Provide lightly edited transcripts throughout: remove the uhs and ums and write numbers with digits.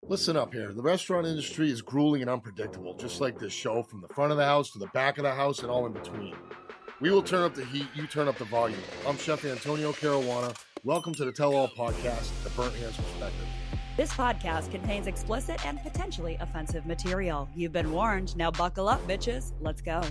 Listen up here. The restaurant industry is grueling and unpredictable, just like this show, from the front of the house to the back of the house and all in between. We will turn up the heat, you turn up the volume. I'm Chef Antonio Caruana. Welcome to the Tell All Podcast, The Burnt Hands Perspective. This podcast contains explicit and potentially offensive material. You've been warned. Now buckle up, bitches. Let's go.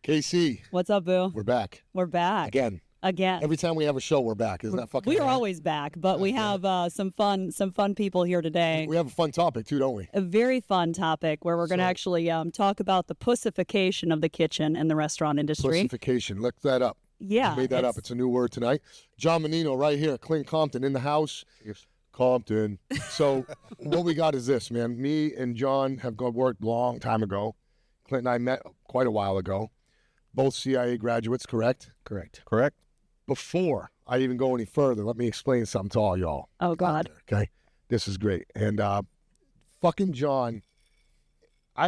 KC. What's up, boo? We're back. We're back. Again. Every time we have a show, we're back. Isn't that fucking We are right? always back, but we have some fun people here today. We have a fun topic, too, don't we? A very fun topic where we're going to actually talk about the pussification of the kitchen and the restaurant industry. Pussification. Look that up. Yeah. I made that up. It's a new word tonight. John Mannino right here. Clint Compton in the house. Compton. So what we got is this, man. Me and John have worked a long time ago. Clint and I met quite a while ago. Both CIA graduates, correct? Correct. Before I even go any further, let me explain something to all y'all. Oh, God. Okay? This is great. And fucking John,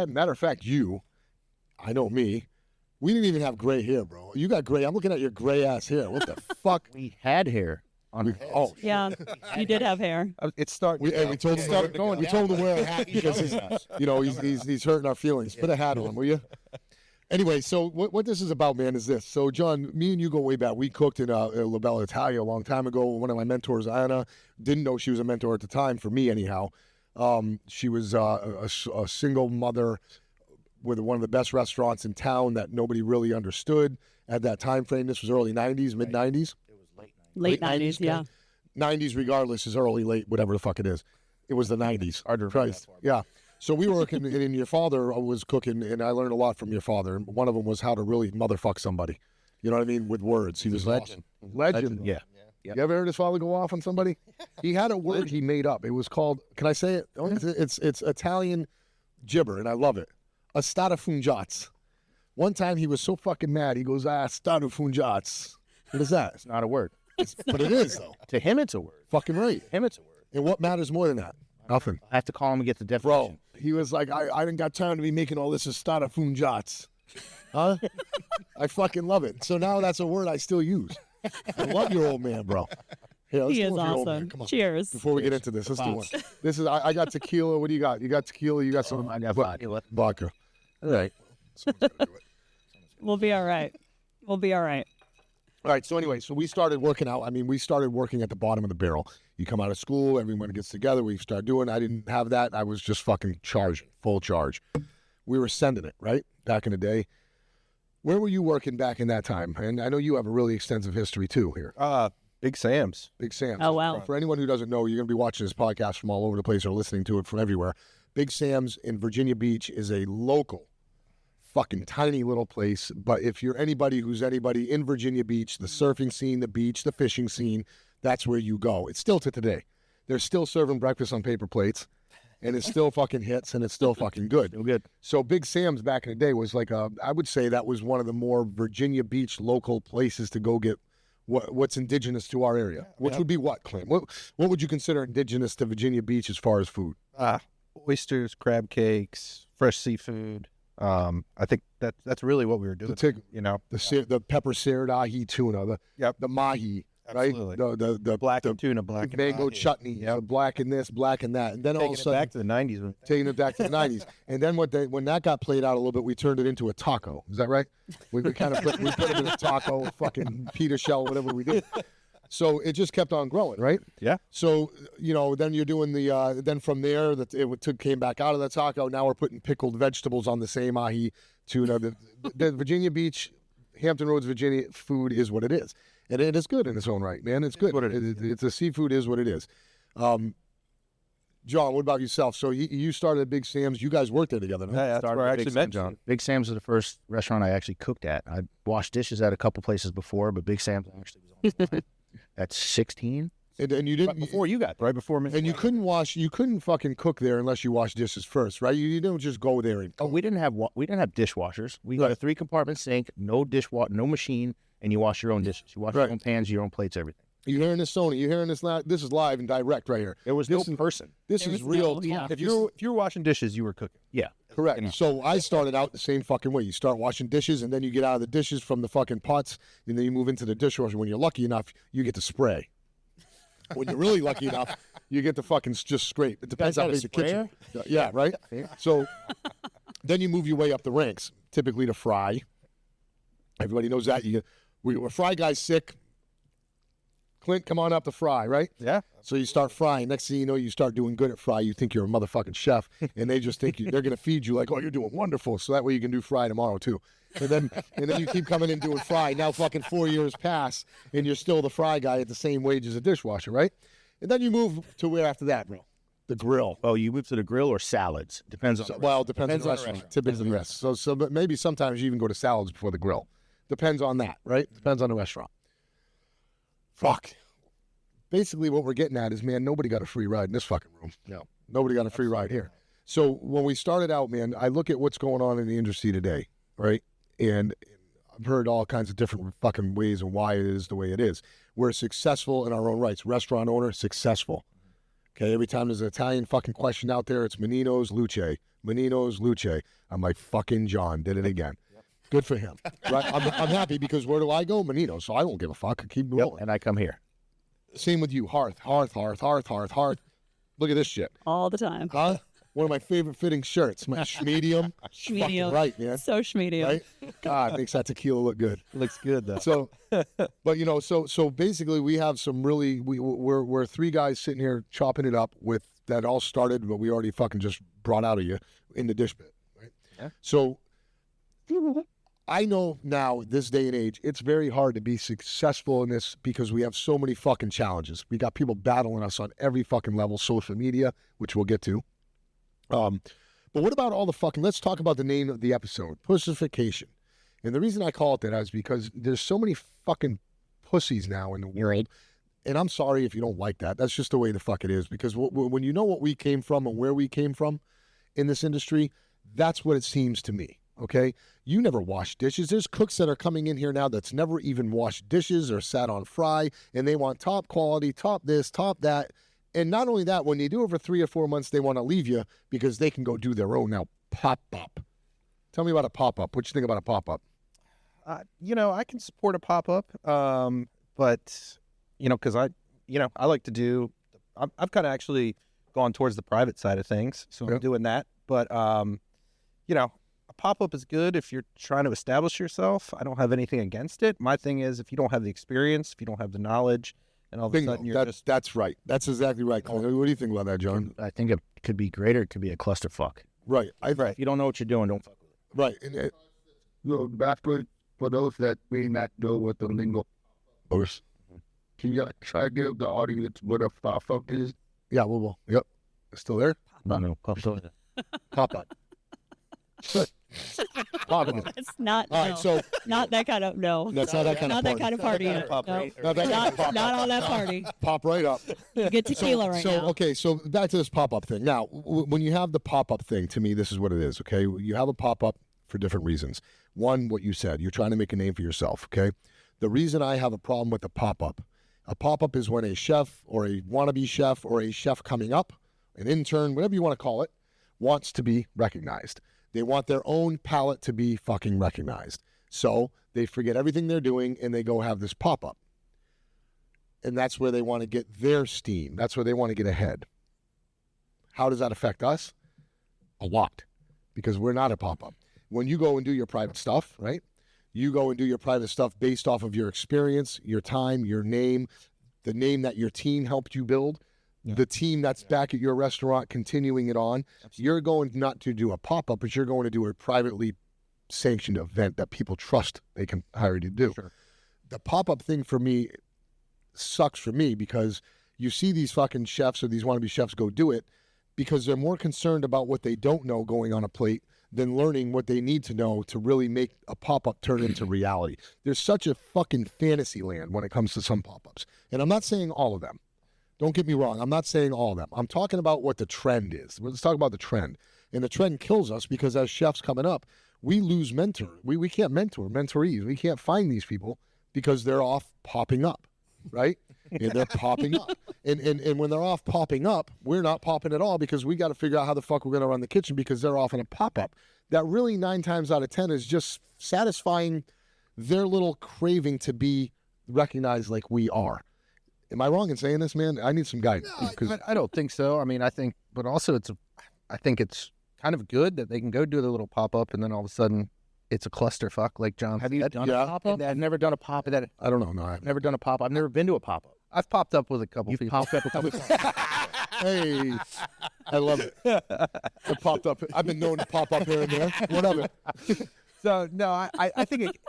matter of fact, I know me, we didn't even have gray hair, bro. You got gray. I'm looking at your gray-ass hair. What the fuck? We had hair on our heads. Oh, Yeah, you did have hair. It's starting. we told him we told him to wear a hat because he's hurting our feelings. Put a hat on, will you? Anyway, so what this is about, man, is this. So, John, me and you go way back. We cooked in La Bella Italia a long time ago. One of my mentors, Anna, didn't know she was a mentor at the time, for me anyhow. She was a single mother with one of the best restaurants in town that nobody really understood at that time frame. This was early 90s, mid-90s? It was Late 90s, okay? yeah. 90s regardless is early, late, whatever the fuck it is. It was the 90s. Hard to remember that far. Yeah. So we were working, and your father was cooking, and I learned a lot from your father. And one of them was how to really motherfuck somebody. You know what I mean? With words. He was legend. Awesome. Legend. Yeah. You ever heard his father go off on somebody? He had a word he made up. It was called, can I say it? It's Italian gibber, and I love it. Statafungiats. One time he was so fucking mad, he goes, statafungiats. What is that? It's not a word. But it is, though. To him, it's a word. Fucking right. To him, it's a word. And what matters more than that? Nothing. I have to call him and get the definition. Bro, he was like, I didn't got time to be making all this statafungiats. Huh? I fucking love it. So now that's a word I still use. I love your old man, bro. Here, let's He do is one for your old man. awesome. Come on. Cheers. Before we get into this, let's do one. This is, I got tequila. What do you got? You got tequila. You got some. I got vodka. Vodka. All right. Someone's gotta do it. We'll be all right. We'll be all right. All right, so anyway, we started working out. I mean, we started working at the bottom of the barrel. You come out of school, everyone gets together, we start doing. I didn't have that. I was just fucking charging, full charge. We were sending it, right, back in the day. Where were you working back in that time? And I know you have a really extensive history, too, here. Big Sam's. Big Sam's. Oh, wow. For anyone who doesn't know, you're going to be watching this podcast from all over the place or listening to it from everywhere. Big Sam's in Virginia Beach is a local fucking tiny little place, but if you're anybody who's anybody in Virginia Beach, the surfing scene, the beach, the fishing scene, that's where you go. It's still to today. They're still serving breakfast on paper plates, and it's still fucking hits, and it's still fucking good. Still good. So Big Sam's back in the day was like I would say that was one of the more Virginia Beach local places to go get what's indigenous to our area. Which would be what, Clint? What would you consider indigenous to Virginia Beach as far as food? Oysters, crab cakes, fresh seafood. I think that's really what we were doing. The pepper seared ahi tuna, the mahi, Absolutely. right? The black and tuna, black the and mango chutney, the black and this, black and that, and then all of a sudden back to the 90s. taking it back to the 90s, and then when that got played out a little bit, we turned it into a taco. Is that right? We kind of put it in a taco, fucking pita shell, whatever we did. So it just kept on growing, right? Yeah. So, then you're doing then from there, it came back out of the taco. Now we're putting pickled vegetables on the same ahi tuna. The Virginia Beach, Hampton Roads, Virginia food is what it is. And it is good in its own right, man. It's good. What it is. It's the seafood is what it is. John, what about yourself? So you started at Big Sam's. You guys worked there together, no? Yeah, that's where I actually met Sam's. John. Big Sam's was the first restaurant I actually cooked at. I washed dishes at a couple places before, but Big Sam's actually was on the at 16. And you didn't Before you got there. Right before me. And you couldn't fucking cook there unless you wash dishes first, right? You don't just go there and cook. Oh, we didn't have dishwashers. We got a 3-compartment sink, no no machine, and you wash your own dishes. You wash your own pans, your own plates, everything. You're hearing this, Sony. You're hearing this. This is live and direct right here. There was no person. This is real. Yeah. If you were washing dishes, you were cooking. Yeah. Correct. So I started out the same fucking way. You start washing dishes, and then you get out of the dishes from the fucking pots, and then you move into the dishwasher. When you're lucky enough, you get to spray. When you're really lucky enough, you get to fucking just scrape. It depends how got a big the kitchen. sprayer? Yeah, right? So then you move your way up the ranks, typically to fry. Everybody knows that. We're fry guys sick. Clint, come on up to fry, right? Yeah. So you start frying. Next thing you know, you start doing good at fry. You think you're a motherfucking chef, and they just think they're going to feed you like, oh, you're doing wonderful. So that way you can do fry tomorrow too. And then you keep coming in doing fry. Now fucking 4 years pass, and you're still the fry guy at the same wage as a dishwasher, right? And then you move to where after that, bro? The grill. Oh, you move to the grill or salads? Depends on. Well, it depends on the restaurant. Typically, yes. But maybe sometimes you even go to salads before the grill. Depends on that, right? Depends on the restaurant. Fuck. Basically, what we're getting at is, man, nobody got a free ride in this fucking room. No. Nobody got a free ride here. So when we started out, man, I look at what's going on in the industry today, right? And I've heard all kinds of different fucking ways and why it is the way it is. We're successful in our own rights. Restaurant owner, successful. Okay, every time there's an Italian fucking question out there, it's Mannino's Luce. Mannino's Luce. I'm like, fucking John did it again. Good for him. Right? I'm happy because where do I go? Mannino. So I won't give a fuck. I keep rolling. And I come here. Same with you. Hearth. Look at this shit. All the time. Huh? One of my favorite fitting shirts. My schmedium. Schmedium. Right, man. So schmedium. Right? God, makes that tequila look good. Looks good though. So, but you know, so basically we have some really, we're three guys sitting here chopping it up with that all started, but we already fucking just brought out of you in the dish pit, right? Yeah. So I know now, this day and age, it's very hard to be successful in this because we have so many fucking challenges. We got people battling us on every fucking level, social media, which we'll get to. But what about all the fucking, let's talk about the name of the episode, pussification. And the reason I call it that is because there's so many fucking pussies now in the world. And I'm sorry if you don't like that. That's just the way the fuck it is. Because when you know what we came from and where we came from in this industry, that's what it seems to me. Okay, you never wash dishes. There's cooks that are coming in here now that's never even washed dishes or sat on fry, and they want top quality, top this, top that. And not only that, when you do it for 3 or 4 months, they want to leave you because they can go do their own now pop-up. Tell me about a pop-up. What you think about a pop-up? I can support a pop-up, but, because I like to do, I've kind of actually gone towards the private side of things, so I'm doing that. But, a pop-up is good if you're trying to establish yourself. I don't have anything against it. My thing is, if you don't have the experience, if you don't have the knowledge, and all of a sudden you're that's right. That's exactly right. What do you think about that, John? I think it could be greater. It could be a clusterfuck. Right. If you don't know what you're doing, don't fuck with it. Right. And backward for those that may not know what the lingo is. Can you try to give the audience what a pop-up is? Yeah, we'll. Yep. Still there? No. Pop-up. It's not. All right, no. so Not that kind of no. that's not that kind Not of that party. kind of party. No. Not that kind of pop-up. Not on that party. Pop right up. Get tequila right now. Okay, so back to this pop-up thing. Now, when you have the pop-up thing, to me, this is what it is, okay? You have a pop-up for different reasons. One, what you said, you're trying to make a name for yourself, okay? The reason I have a problem with a pop-up is when a chef or a wannabe chef or a chef coming up, an intern, whatever you want to call it, wants to be recognized. They want their own palate to be fucking recognized. So they forget everything they're doing and they go have this pop-up. And that's where they want to get their steam. That's where they want to get ahead. How does that affect us? A lot. Because we're not a pop-up. When you go and do your private stuff, right? You go and do your private stuff based off of your experience, your time, your name, the name that your team helped you build. Yeah. The team that's back at your restaurant continuing it on. Absolutely. You're going not to do a pop-up, but you're going to do a privately sanctioned event that people trust they can hire you to do. Sure. The pop-up thing for me sucks for me because you see these fucking chefs or these wannabe chefs go do it because they're more concerned about what they don't know going on a plate than learning what they need to know to really make a pop-up turn into reality. There's such a fucking fantasy land when it comes to some pop-ups. And I'm not saying all of them. Don't get me wrong. I'm not saying all of them. I'm talking about what the trend is. Let's talk about the trend. And the trend kills us because as chefs coming up, we lose mentor. We can't mentorees. We can't find these people because they're off popping up, right? And they're popping up. And when they're off popping up, we're not popping at all because we got to figure out how the fuck we're going to run the kitchen because they're off in a pop-up. That really 9 times out of 10 is just satisfying their little craving to be recognized like we are. Am I wrong in saying this, man? I need some guidance. I don't think so. I mean, I think, but also I think it's kind of good that they can go do the little pop up, and then all of a sudden, it's a clusterfuck, like John Have said. you done a pop up? I've never done a pop up. I don't know. No, I've never done a pop up. I've never been to a pop up. I've popped up with a couple You've people. popped up a couple times. Hey, I love it. It popped up. I've been known to pop up here and there. Whatever. So no, I think it,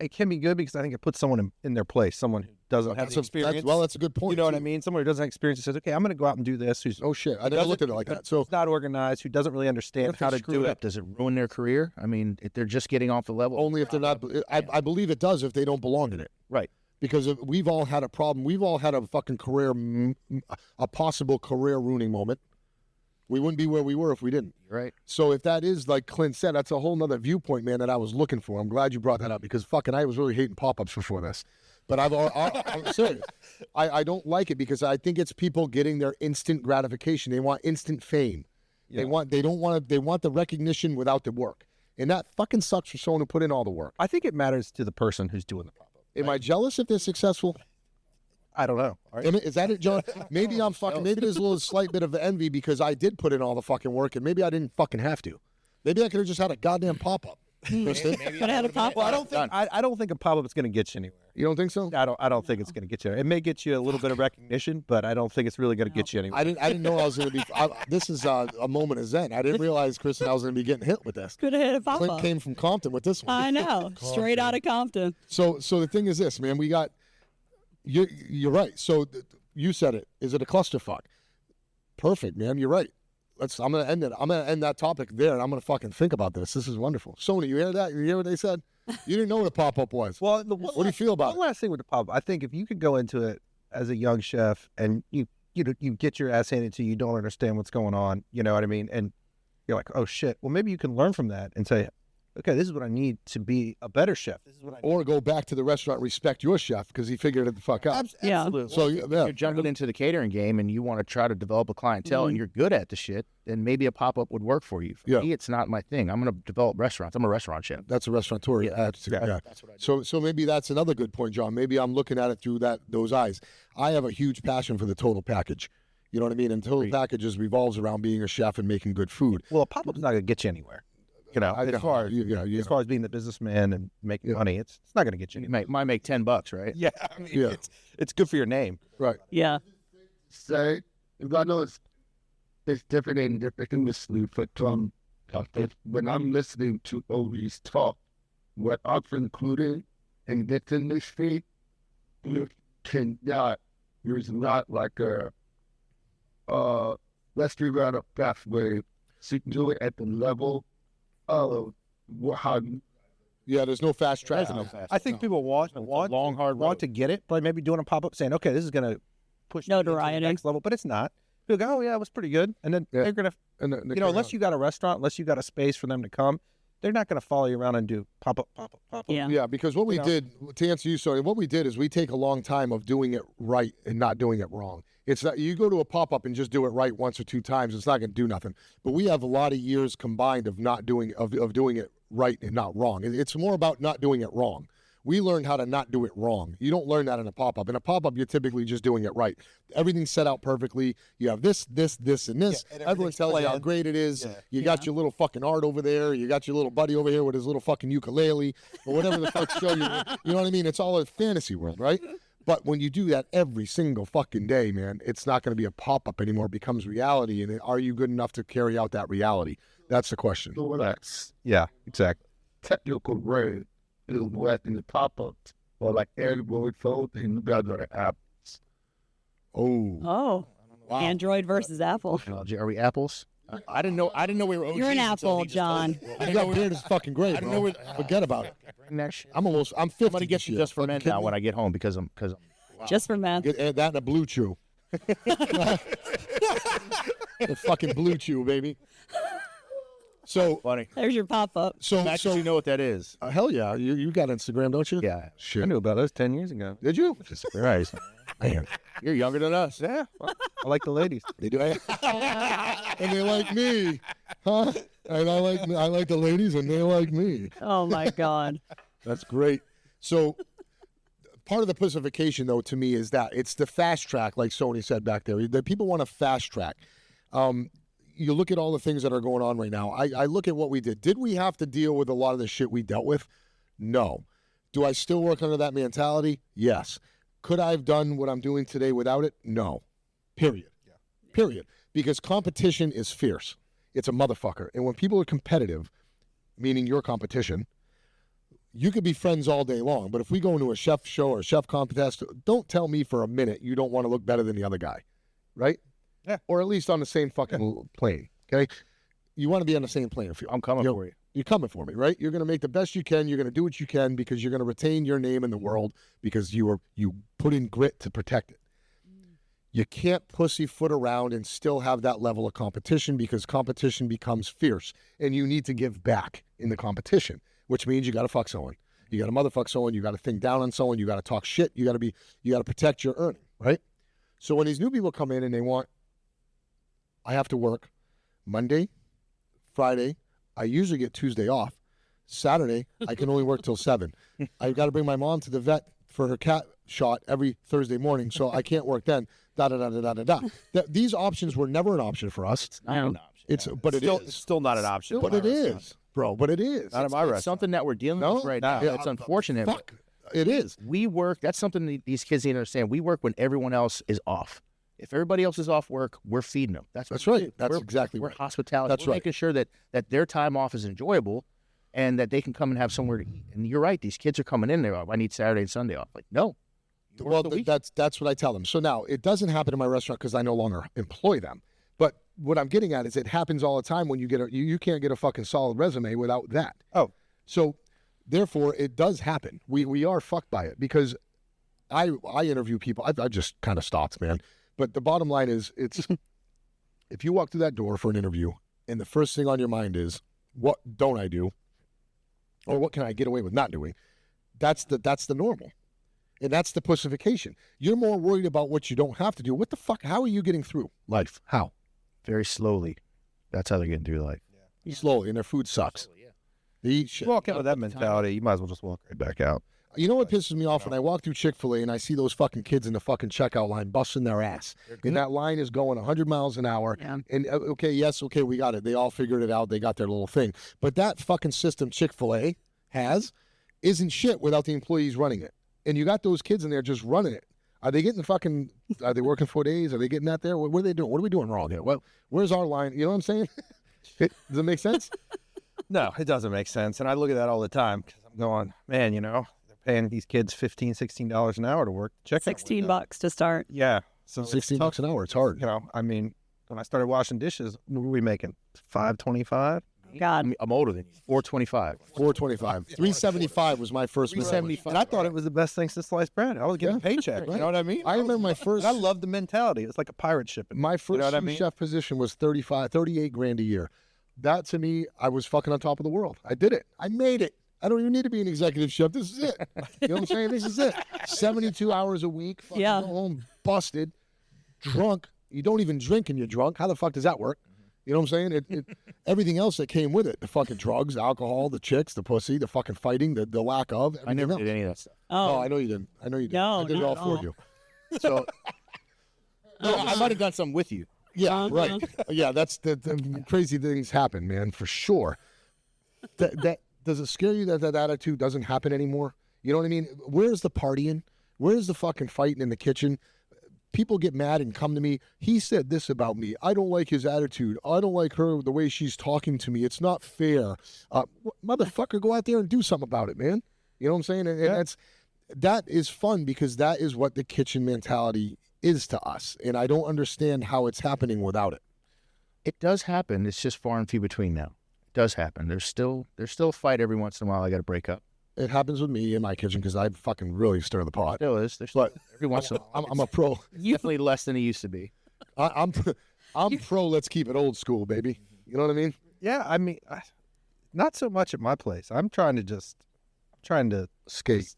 it can be good because I think it puts someone in their place, someone who doesn't have the experience. That's a good point. You know what too. I mean? Someone who doesn't have experience and says, okay, I'm going to go out and do this. Who's Oh shit! I never looked at it like that. So who's not organized, who doesn't really understand how to do it. Does it ruin their career? I mean, if they're just getting off the level. only if they're not. I believe it does if they don't belong in it. Right. Because we've all had a problem. We've all had a fucking career, a possible career ruining moment. We wouldn't be where we were if we didn't. Right. So if that is like Clint said, that's a whole nother viewpoint, man, that I was looking for. I'm glad you brought that up because fucking I was really hating pop-ups before this. But I'm serious. I don't like it because I think it's people getting their instant gratification. They want instant fame. Yeah. They want the recognition without the work. And that fucking sucks for someone who put in all the work. I think it matters to the person who's doing the pop-up. Am I jealous if they're successful? I don't know. All right. Is that it, John? Maybe I'm fucking. Maybe there's a little slight bit of envy because I did put in all the fucking work, and maybe I didn't fucking have to. Maybe I could have just had a goddamn pop up. Kristen, Could have had a pop Well, up. I don't think a pop-up is going to get you anywhere. you don't think so? I don't think it's going to get you. It may get you a little bit of recognition, but I don't think it's really going to get you anywhere. I didn't know I was going to be. This is a moment of zen. I didn't realize, Kristen, I was going to be getting hit with this. Could have hit a pop Clint up. came from Compton with this one. I know. Straight out of Compton. So the thing is this, man. We got. You're right. So you said it. Is it a clusterfuck? Perfect, man. You're right. I'm gonna end it. I'm gonna end that topic there, and I'm gonna fucking think about this. This is wonderful. Sony, you hear that? You hear what they said? You didn't know what a pop up was. Well, what do you feel about one last thing with the pop-up, I think if you could go into it as a young chef and you get your ass handed to you, you don't understand what's going on, you know what I mean? And you're like, oh shit. Well, maybe you can learn from that and say, okay, this is what I need to be a better chef. This is what I need. Or go back to the restaurant, respect your chef because he figured it the fuck out. Yeah. Absolutely. So You're jumping into the catering game and you want to try to develop a clientele and you're good at the shit, then maybe a pop-up would work for you. For me, it's not my thing. I'm going to develop restaurants. I'm a restaurant chef. that's a restaurateur. Yeah. That's what I do. So maybe that's another good point, John. Maybe I'm looking at it through those eyes. I have a huge passion for the total package. You know what I mean? And total packages revolves around being a chef and making good food. Well, a pop-up's not going to get you anywhere. You know, as far as being the businessman and making money, it's not going to get you anywhere. Might make $10, right? Yeah, I mean, it's good for your name. Right. Yeah. Say, I know it's different in different industry, but when I'm listening to Obi's talk, what I've included in this industry, there's not like let's figure out a best way to do it at the level of how. Yeah, there's no fast track. I think people want to get it, but maybe doing a pop-up saying, okay, this is going to push me to the next level, but it's not. People go, oh yeah, it was pretty good. And then they're going to, unless you got a restaurant, unless you got a space for them to come, they're not going to follow you around and do pop-up. Yeah. Yeah, because what we did, to answer you, Sonny, what we did is we take a long time of doing it right and not doing it wrong. It's that you go to a pop-up and just do it right once or two times, it's not going to do nothing. But we have a lot of years combined of not doing of doing it right and not wrong. It's more about not doing it wrong. We learned how to not do it wrong. You don't learn that in a pop-up. In a pop-up, you're typically just doing it right. Everything's set out perfectly. You have this, and this. Yeah, and everyone tells you how great it is. Yeah. You got your little fucking art over there. You got your little buddy over here with his little fucking ukulele or whatever the fuck show you know what I mean? It's all a fantasy world, right? But when you do that every single fucking day, man, it's not going to be a pop-up anymore. It becomes reality. And are you good enough to carry out that reality? That's the question. So that's exactly. technical word is what in the pop-ups or like Android phones and other apps. Oh. Oh. Wow. Android versus Apple. Are we apples? I didn't know we were OGs. You're an apple, John. That beard is fucking great, bro. Forget about it. I'm 50. I'm gonna get you just for men now when I get home because I'm Just for men. Get that and a blue chew. The fucking blue chew, baby. So funny. There's your pop-up. So you know what that is? Hell yeah, you got Instagram, don't you? Yeah. Shit. I knew about those 10 years ago. Did you? Right. Man, You're younger than us. Yeah, well, I like the ladies. they do. And they like me, huh? And I like the ladies, and they like me. Oh my God. That's great. So, part of the pussification, though, to me, is that it's the fast track, like Sony said back there. That people want to fast track. You look at all the things that are going on right now. I look at what we did. Did we have to deal with a lot of the shit we dealt with? No. Do I still work under that mentality? Yes. Could I have done what I'm doing today without it? No. Period. Yeah. Period. Because competition is fierce. It's a motherfucker. And when people are competitive, meaning your competition, you could be friends all day long. But if we go into a chef show or a chef contest, don't tell me for a minute you don't want to look better than the other guy. Right? Yeah. Or at least on the same fucking plane. Okay? You want to be on the same plane field. I'm coming for you. You're coming for me, right? You're going to make the best you can. You're going to do what you can because you're going to retain your name in the world because you put in grit to protect it. You can't pussyfoot around and still have that level of competition because competition becomes fierce and you need to give back in the competition, which means you got to fuck someone. You got to motherfuck someone. You got to think down on someone. You got to talk shit. You got to protect your earning, right? So when these new people come in and they want, I have to work Monday, Friday. I usually get Tuesday off. Saturday, I can only work till 7. I've got to bring my mom to the vet for her cat shot every Thursday morning, so I can't work then. These options were never an option for us. It's not an option. But It's still not an option. But it is, bro. But it is. Not at my restaurant. It's something that we're dealing with right now. Yeah, It's unfortunate. Fuck, it is. We work. That's something these kids need to understand. We work when everyone else is off. If everybody else is off work, we're feeding them. That's right. We're Exactly We're right. hospitality. That's we're right. making sure that their time off is enjoyable and that they can come and have somewhere to eat. And you're right. These kids are coming in there. I need Saturday and Sunday off. Like, no. Well, that's what I tell them. So now it doesn't happen in my restaurant because I no longer employ them. But what I'm getting at is it happens all the time when you get you can't get a fucking solid resume without that. Oh. So therefore it does happen. We are fucked by it because I interview people. I just kind of stopped, man. But the bottom line is it's if you walk through that door for an interview and the first thing on your mind is what don't I do or what can I get away with not doing, that's the normal. And that's the pussification. You're more worried about what you don't have to do. What the fuck? How are you getting through life? How? Very slowly. That's how they're getting through life. Yeah. Slowly, and their food sucks. They eat shit. You walk out with that mentality, you might as well just walk right back out. You know what pisses me off when I walk through Chick-fil-A and I see those fucking kids in the fucking checkout line busting their ass. And that line is going 100 miles an hour. Yeah. And okay, we got it. They all figured it out. They got their little thing. But that fucking system Chick-fil-A has isn't shit without the employees running it. And you got those kids in there just running it. Are they getting are they working 4 days? Are they getting that there? What are they doing? What are we doing wrong here? Well, where's our line? You know what I'm saying? Does it make sense? No, it doesn't make sense. And I look at that all the time because I'm going, man, they're paying these kids $15, $16 an hour to work. $16 to start. Yeah. So $16 an hour. It's hard. I mean, when I started washing dishes, what were we making? $5.25? God. I'm older than you. $4.25. $4.25. $3.75 was my first. $3.75. And I thought it was the best thing since sliced bread. I was getting a paycheck. You know what I mean? I remember my first. And I love the mentality. It's like a pirate ship. My first chef position was 38 grand a year. That to me, I was fucking on top of the world. I did it. I made it. I don't even need to be an executive chef. This is it. You know what I'm saying? This is it. 72 hours a week. Fucking Yeah. Go home busted, drunk. You don't even drink and you're drunk. How the fuck does that work? You know what I'm saying? Everything else that came with it, the fucking drugs, alcohol, the chicks, the pussy, the fucking fighting, the lack of. I never else. did any of that stuff. Oh, I know you didn't. I did. No, I did it not all at for all. you. So I might have done something with you. Yeah, right. Yeah, that's the crazy things happen, man, for sure. That does it scare you that attitude doesn't happen anymore? You know what I mean? Where's the partying? Where's the fucking fighting in the kitchen? People get mad and come to me. He said this about me. I don't like his attitude. I don't like her, the way she's talking to me. It's not fair. Motherfucker, go out there and do something about it, man. You know what I'm saying? And that is fun because that is what the kitchen mentality is to us. And I don't understand how it's happening without it. It does happen. It's just far and few between now. It does happen. There's still a fight every once in a while. I got to break up. It happens with me in my kitchen because I fucking really stir the pot. Still is. There's But every once in a while. I'm a pro. Definitely less than it used to be. I'm pro. Let's keep it old school, baby. You know what I mean? Yeah, I mean, not so much at my place. I'm trying to Skate.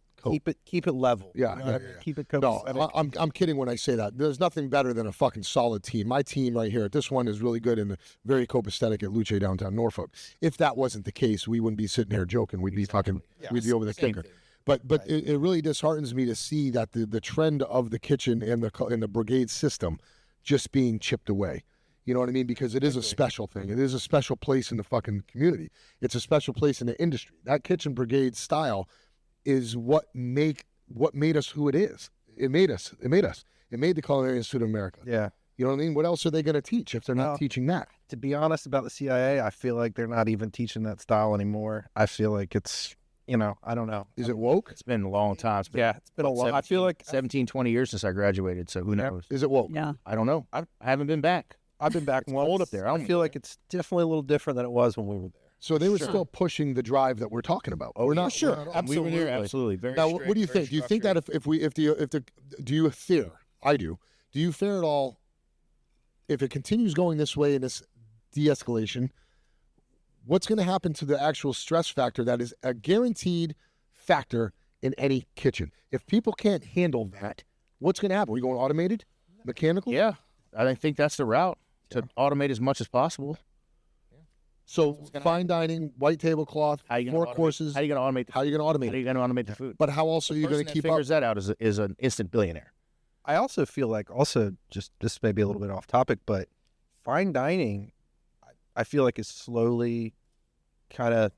keep it level. Yeah, You know yeah, what I mean? yeah. Keep it No, copacetic. I'm kidding when I say that. There's nothing better than a fucking solid team. My team right here, this one is really good and very copacetic at Luce downtown Norfolk. If that wasn't the case, we wouldn't be sitting here joking. We'd be fucking, we'd be over the Same kicker. thing. But it really disheartens me to see that the trend of the kitchen and the brigade system just being chipped away. You know what I mean? Because it is a special thing. It is a special place in the fucking community. It's a special place in the industry. That kitchen brigade style is what made us who it is. It made us. It made the Culinary Institute of America. Yeah. You know what I mean? What else are they going to teach if they're not teaching that? To be honest about the CIA, I feel like they're not even teaching that style anymore. I feel like it's, I don't know. Is it woke? It's been a long time. It's been a long. I feel like 17, 20 years since I graduated, so who knows? Is it woke? Yeah. I don't know. I haven't been back. I've been back once. Cold up there. I feel like it's definitely a little different than it was when we were there. So they were still pushing the drive that we're talking about. We're not sure. We were there, absolutely. Very now, strict, what do you think? Do you think that do you fear? I do. Do you fear at all if it continues going this way in this de-escalation? What's going to happen to the actual stress factor that is a guaranteed factor in any kitchen? If people can't handle that, what's going to happen? Are we going automated, mechanical? Yeah, I think that's the route to automate as much as possible. So fine dining, white tablecloth, 4 courses. How are you going to automate? How are you going to automate? How are you going to automate the food? But how else are you going to keep up? Figures that out is an instant billionaire. I also feel like just this may be a little bit off topic, but fine dining, I feel like is slowly kind of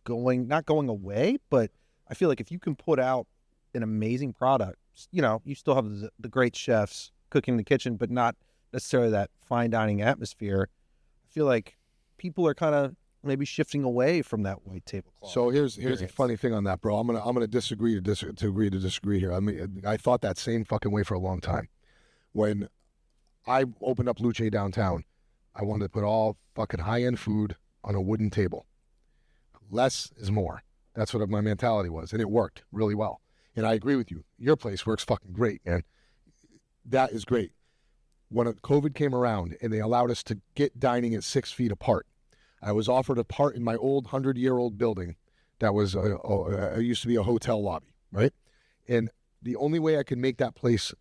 not going away, but I feel like if you can put out an amazing product, you still have the great chefs cooking in the kitchen, but not necessarily that fine dining atmosphere. I feel like people are kind of maybe shifting away from that white tablecloth. So here's a funny thing on that, bro. I'm gonna disagree to agree to disagree here. I mean, I thought that same fucking way for a long time. When I opened up Luce downtown, I wanted to put all fucking high-end food on a wooden table. Less is more. That's what my mentality was, and it worked really well. And I agree with you. Your place works fucking great, man. That is great. When COVID came around and they allowed us to get dining at 6 feet apart, I was offered a part in my old 100-year-old building that was it used to be a hotel lobby, right? And the only way I could make that place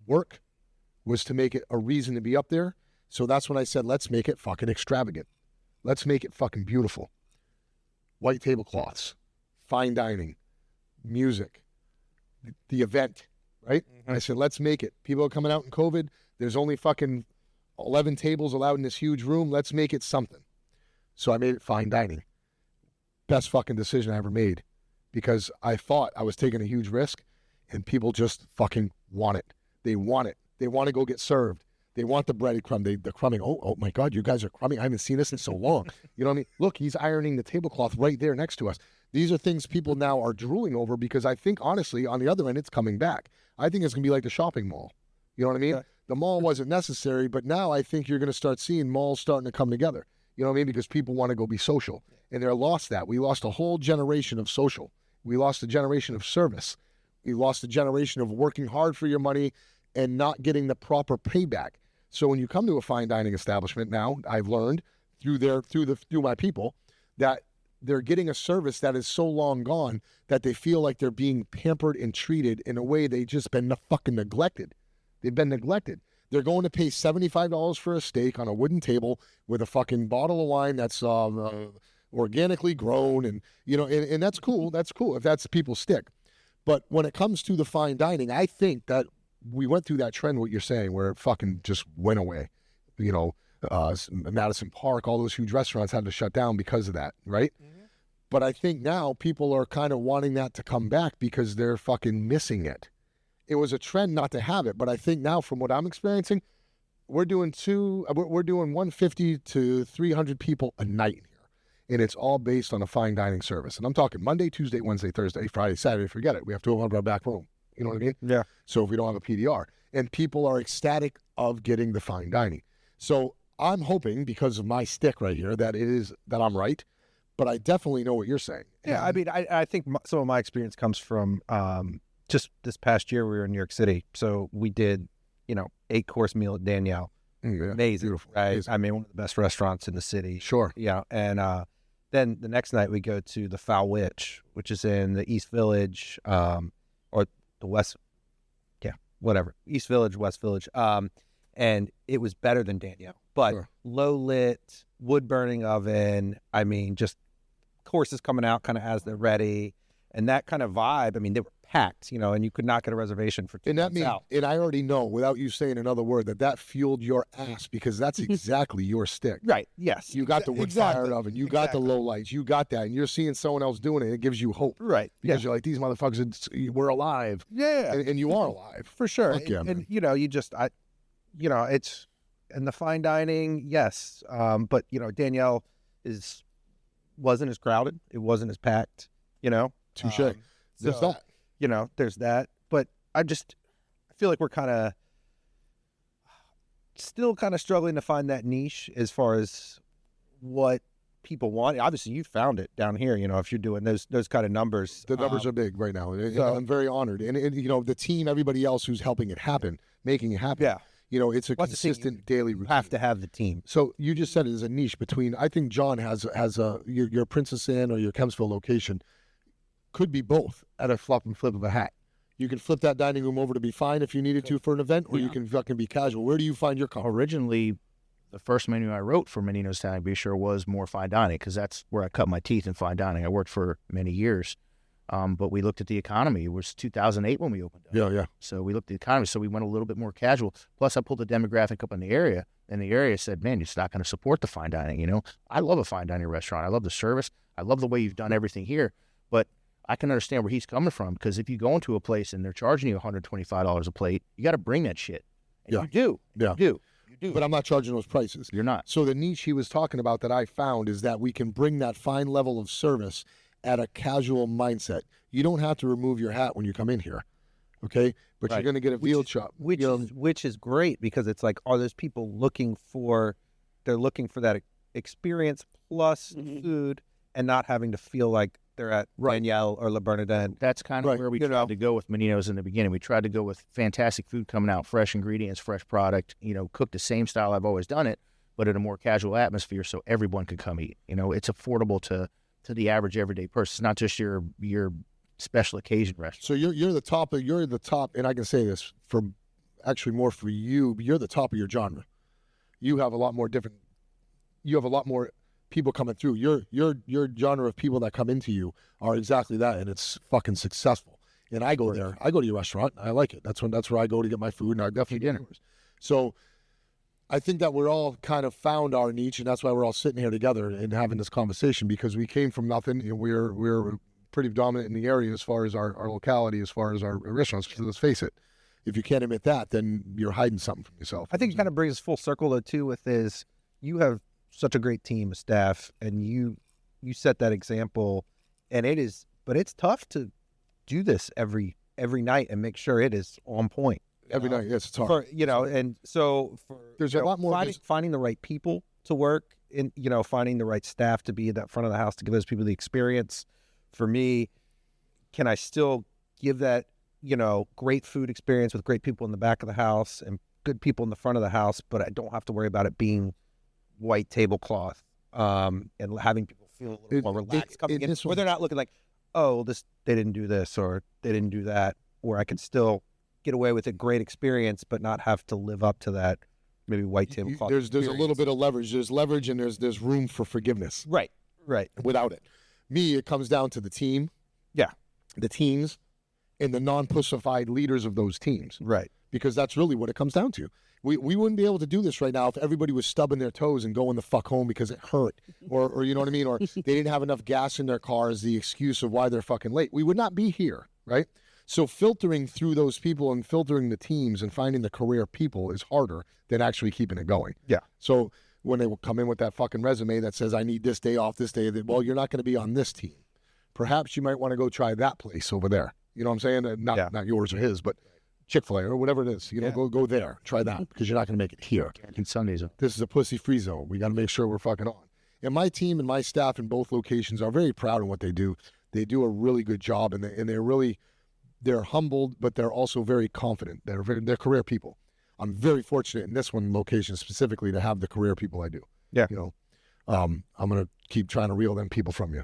work was to make it a reason to be up there. So that's when I said, let's make it fucking extravagant. Let's make it fucking beautiful. White tablecloths, fine dining, music, the event, right? And I said, let's make it. People are coming out in COVID. There's only fucking 11 tables allowed in this huge room. Let's make it something. So I made it fine dining. Best fucking decision I ever made, because I thought I was taking a huge risk, and people just fucking want it. They want it. They want to go get served. They want the breadcrumb. The crumbing. Oh my God, you guys are crumbing. I haven't seen this in so long. You know what I mean? Look, he's ironing the tablecloth right there next to us. These are things people now are drooling over, because I think, honestly, on the other end, it's coming back. I think it's going to be like the shopping mall. You know what I mean? Yeah. The mall wasn't necessary, but now I think you're going to start seeing malls starting to come together. You know what I mean? Because people want to go be social. And they're lost that. We lost a whole generation of social. We lost a generation of service. We lost a generation of working hard for your money and not getting the proper payback. So when you come to a fine dining establishment now, I've learned through my people that they're getting a service that is so long gone that they feel like they're being pampered and treated in a way they've just been fucking neglected. They've been neglected. They're going to pay $75 for a steak on a wooden table with a fucking bottle of wine that's organically grown, and and that's cool. That's cool if that's people's stick. But when it comes to the fine dining, I think that we went through that trend, what you're saying, where it fucking just went away. Madison Park, all those huge restaurants had to shut down because of that, right? Mm-hmm. But I think now people are kind of wanting that to come back because they're fucking missing it. It was a trend not to have it, but I think now, from what I'm experiencing, we're doing 150 to 300 people a night here, and it's all based on a fine dining service. And I'm talking Monday, Tuesday, Wednesday, Thursday, Friday, Saturday. Forget it. We have to open up our back room. You know what I mean? Yeah. So if we don't have a PDR, and people are ecstatic of getting the fine dining. So I'm hoping, because of my stick right here, that I'm right. But I definitely know what you're saying. Yeah, I mean, I think some of my experience comes from just this past year we were in New York City. So we did, 8-course meal at Danielle. Yeah, amazing, beautiful. right? Amazing. I mean, one of the best restaurants in the city. Sure. Yeah, and then the next night we go to the Foul Witch, which is in the East Village, or the West, whatever, East Village, West Village. And it was better than Danielle, but sure. Low lit, wood burning oven. I mean, just courses coming out kind of as they're ready. And that kind of vibe, I mean, they were packed, and you could not get a reservation for 2 And that months means, out. and I already know, without you saying another word, that fueled your ass because that's exactly your stick. Right, yes. You got the wood fired oven, you got the low lights, you got that, and you're seeing someone else doing it. It gives you hope, Right, Because you're like, these motherfuckers, we're alive, yeah. and you are alive For sure. Fuck yeah, and it's, and the fine dining, yes. But, Danielle wasn't as crowded. It wasn't as packed, Touche. There's so, that. There's that. But I feel like we're still kind of struggling to find that niche as far as what people want. Obviously, you found it down here, if you're doing those kind of numbers. The numbers are big right now. And so, I'm very honored. And, the team, everybody else who's helping it happen, making it happen. Yeah. It's a consistent daily routine. You have to have the team. So you just said it is a niche between, I think John has your Princess Anne or your Kempsville location could be both at a flip and flip of a hat. You can flip that dining room over to be fine if you needed to for an event, or you can fucking be casual. Where do you find your Originally, the first menu I wrote for Mannino's Italian Bistro was more fine dining because that's where I cut my teeth in fine dining. I worked for many years. But we looked at the economy. It was 2008 when we opened up. Yeah. So we looked at the economy. So we went a little bit more casual. Plus, I pulled the demographic up in the area, and the area said, man, it's not going to support the fine dining. I love a fine dining restaurant. I love the service. I love the way you've done everything here. But I can understand where he's coming from because if you go into a place and they're charging you $125 a plate, you got to bring that shit. And you do. Yeah. You do. But I'm not charging those prices. You're not. So the niche he was talking about that I found is that we can bring that fine level of service at a casual mindset. You don't have to remove your hat when you come in here, okay? But you're going to get a veal chop. Which is great because it's like, are those people looking for that experience plus food and not having to feel like they're at Danielle or La Bernadette. That's kind of where we tried to go with Mannino's in the beginning. We tried to go with fantastic food coming out, fresh ingredients, fresh product, cooked the same style I've always done it, but in a more casual atmosphere so everyone could come eat. It's affordable to the average everyday person. It's not just your special occasion restaurant. So you're the top, and I can say this for actually more for you, you're the top of your genre. You have a lot more people coming through. Your genre of people that come into you are exactly that, and it's fucking successful. And I go there. I go to your restaurant. I like it. That's where I go to get my food, and I definitely get yours. So I think that we're all kind of found our niche, and that's why we're all sitting here together and having this conversation because we came from nothing, and we're pretty dominant in the area as far as our locality, as far as our restaurants. Because let's face it, if you can't admit that, then you're hiding something from yourself. I think it kind of brings us full circle though too. With is you have such a great team of staff, and you set that example, and it's tough to do this every night and make sure it is on point. Every night, yes, it's hard. And so there's a lot more finding the right people to work in, finding the right staff to be at that front of the house to give those people the experience. For me, can I still give that, great food experience with great people in the back of the house and good people in the front of the house, but I don't have to worry about it being white tablecloth and having people feel a little more relaxed coming in, where they're not looking like, oh, they didn't do this or they didn't do that, where I can still get away with a great experience but not have to live up to that maybe white tablecloth. There's a little bit of leverage. There's leverage and there's room for forgiveness. Right. Without it. Me, it comes down to the team. Yeah. The teams and the non-pussified leaders of those teams. Right. Because that's really what it comes down to. We wouldn't be able to do this right now if everybody was stubbing their toes and going the fuck home because it hurt. Or you know what I mean? Or they didn't have enough gas in their car as the excuse of why they're fucking late. We would not be here, right? So filtering through those people and filtering the teams and finding the career people is harder than actually keeping it going. Yeah. So when they will come in with that fucking resume that says, I need this day off, this day, well, you're not going to be on this team. Perhaps you might want to go try that place over there. You know what I'm saying? Not yours or his, but Chick-fil-A or whatever it is. Go there. Try that because you're not going to make it here. And Sundays. This is a pussy-free zone. We got to make sure we're fucking on. And my team and my staff in both locations are very proud of what they do. They do a really good job, and they're humbled, but they're also very confident. They're career people. I'm very fortunate in this one location specifically to have the career people I do. Yeah. I'm going to keep trying to reel them people from you.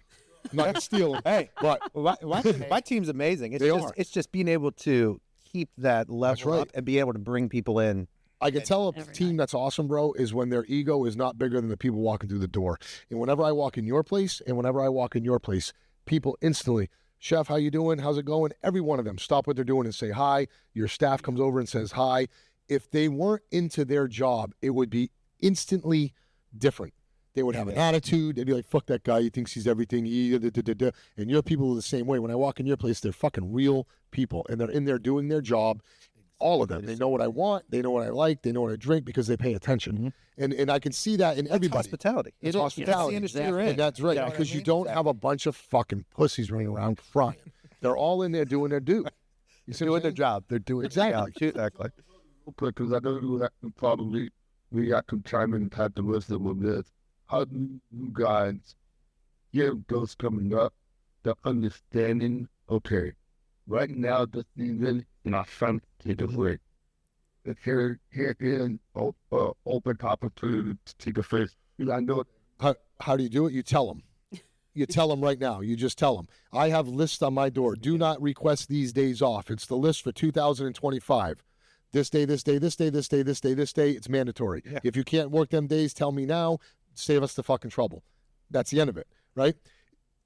I'm not going to steal them. Hey, but my team's amazing. It's just being able to keep that level up and be able to bring people in. I can tell a team that's awesome, bro, is when their ego is not bigger than the people walking through the door. And whenever I walk in your place and whenever I walk in your place, people instantly, Chef, how you doing? How's it going? Every one of them stop what they're doing and say hi. Your staff comes over and says hi. If they weren't into their job, it would be instantly different. They would have an attitude. They'd be like, fuck that guy. He thinks he's everything. And your people are the same way. When I walk in your place, they're fucking real people. And they're in there doing their job. All of them. They know what I want. They know what I like. They know what I drink because they pay attention. And I can see that in everybody. Hospitality. It's That's hospitality. the industry you're in. And that's right. Yeah. Because you don't have a bunch of fucking pussies running around crying. They're all in there doing their due. You see Doing their job. They're doing Exactly. Exactly. Because I know you have to probably we got to chime in and have the wisdom of this. How do you guys give those coming up the understanding? Okay, right now this season, my son take a break. Here is open opportunity to take a fish. I know. How do you do it? You tell them. You tell them right now. You just tell them. I have lists on my door. Do not request these days off. It's the list for 2025. This day, this day, this day, this day, this day, this day. It's mandatory. Yeah. If you can't work them days, tell me now. Save us the fucking trouble. That's the end of it, right?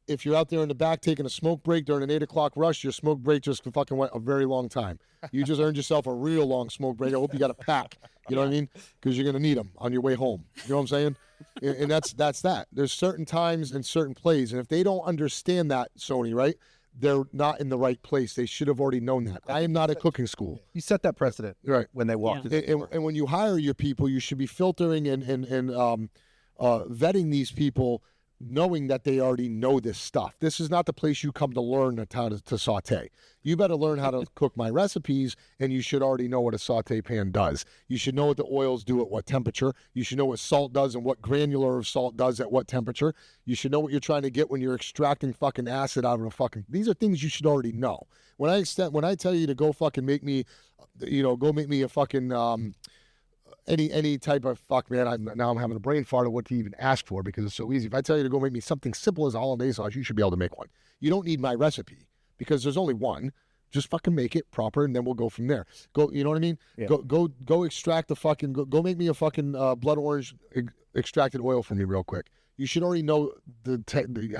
If you're out there in the back taking a smoke break during an 8 o'clock rush, your smoke break just fucking went a very long time. You just earned yourself a real long smoke break. I hope you got a pack. You know what I mean? Because you're going to need them on your way home. You know what I'm saying? And that's that. There's certain times and certain plays. And if they don't understand that, Sony, right, they're not in the right place. They should have already known that. I am not at cooking school. You set that precedent Right. when they walk through the door. And when you hire your people, you should be filtering and vetting these people, knowing that they already know this stuff. This is not the place you come to learn how to saute. You better learn how to cook my recipes, and you should already know what a saute pan does. You should know what the oils do at what temperature. You should know what salt does and what granular of salt does at what temperature. You should know what you're trying to get when you're extracting fucking acid out of a fucking... These are things you should already know. When I tell you to go fucking make me, go make me a fucking... any type of man, I'm having a brain fart of what to even ask for because it's so easy. If I tell you to go make me something simple as a hollandaise sauce, you should be able to make one. You don't need my recipe because there's only one. Just fucking make it proper, and then we'll go from there. You know what I mean? Yeah. Go extract the fucking. Go make me a fucking blood orange extracted oil for me real quick. You should already know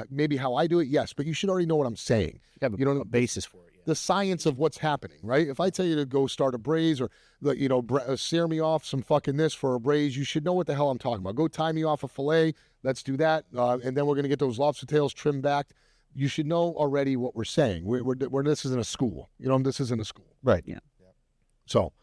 maybe how I do it, yes, but you should already know what I'm saying. You know a basis for it. The science of what's happening, right? If I tell you to go start a braise or, sear me off some fucking this for a braise, you should know what the hell I'm talking about. Go tie me off a fillet. Let's do that. And then we're going to get those lobster tails trimmed back. You should know already what we're saying. This isn't a school. This isn't a school. Right. Yeah. So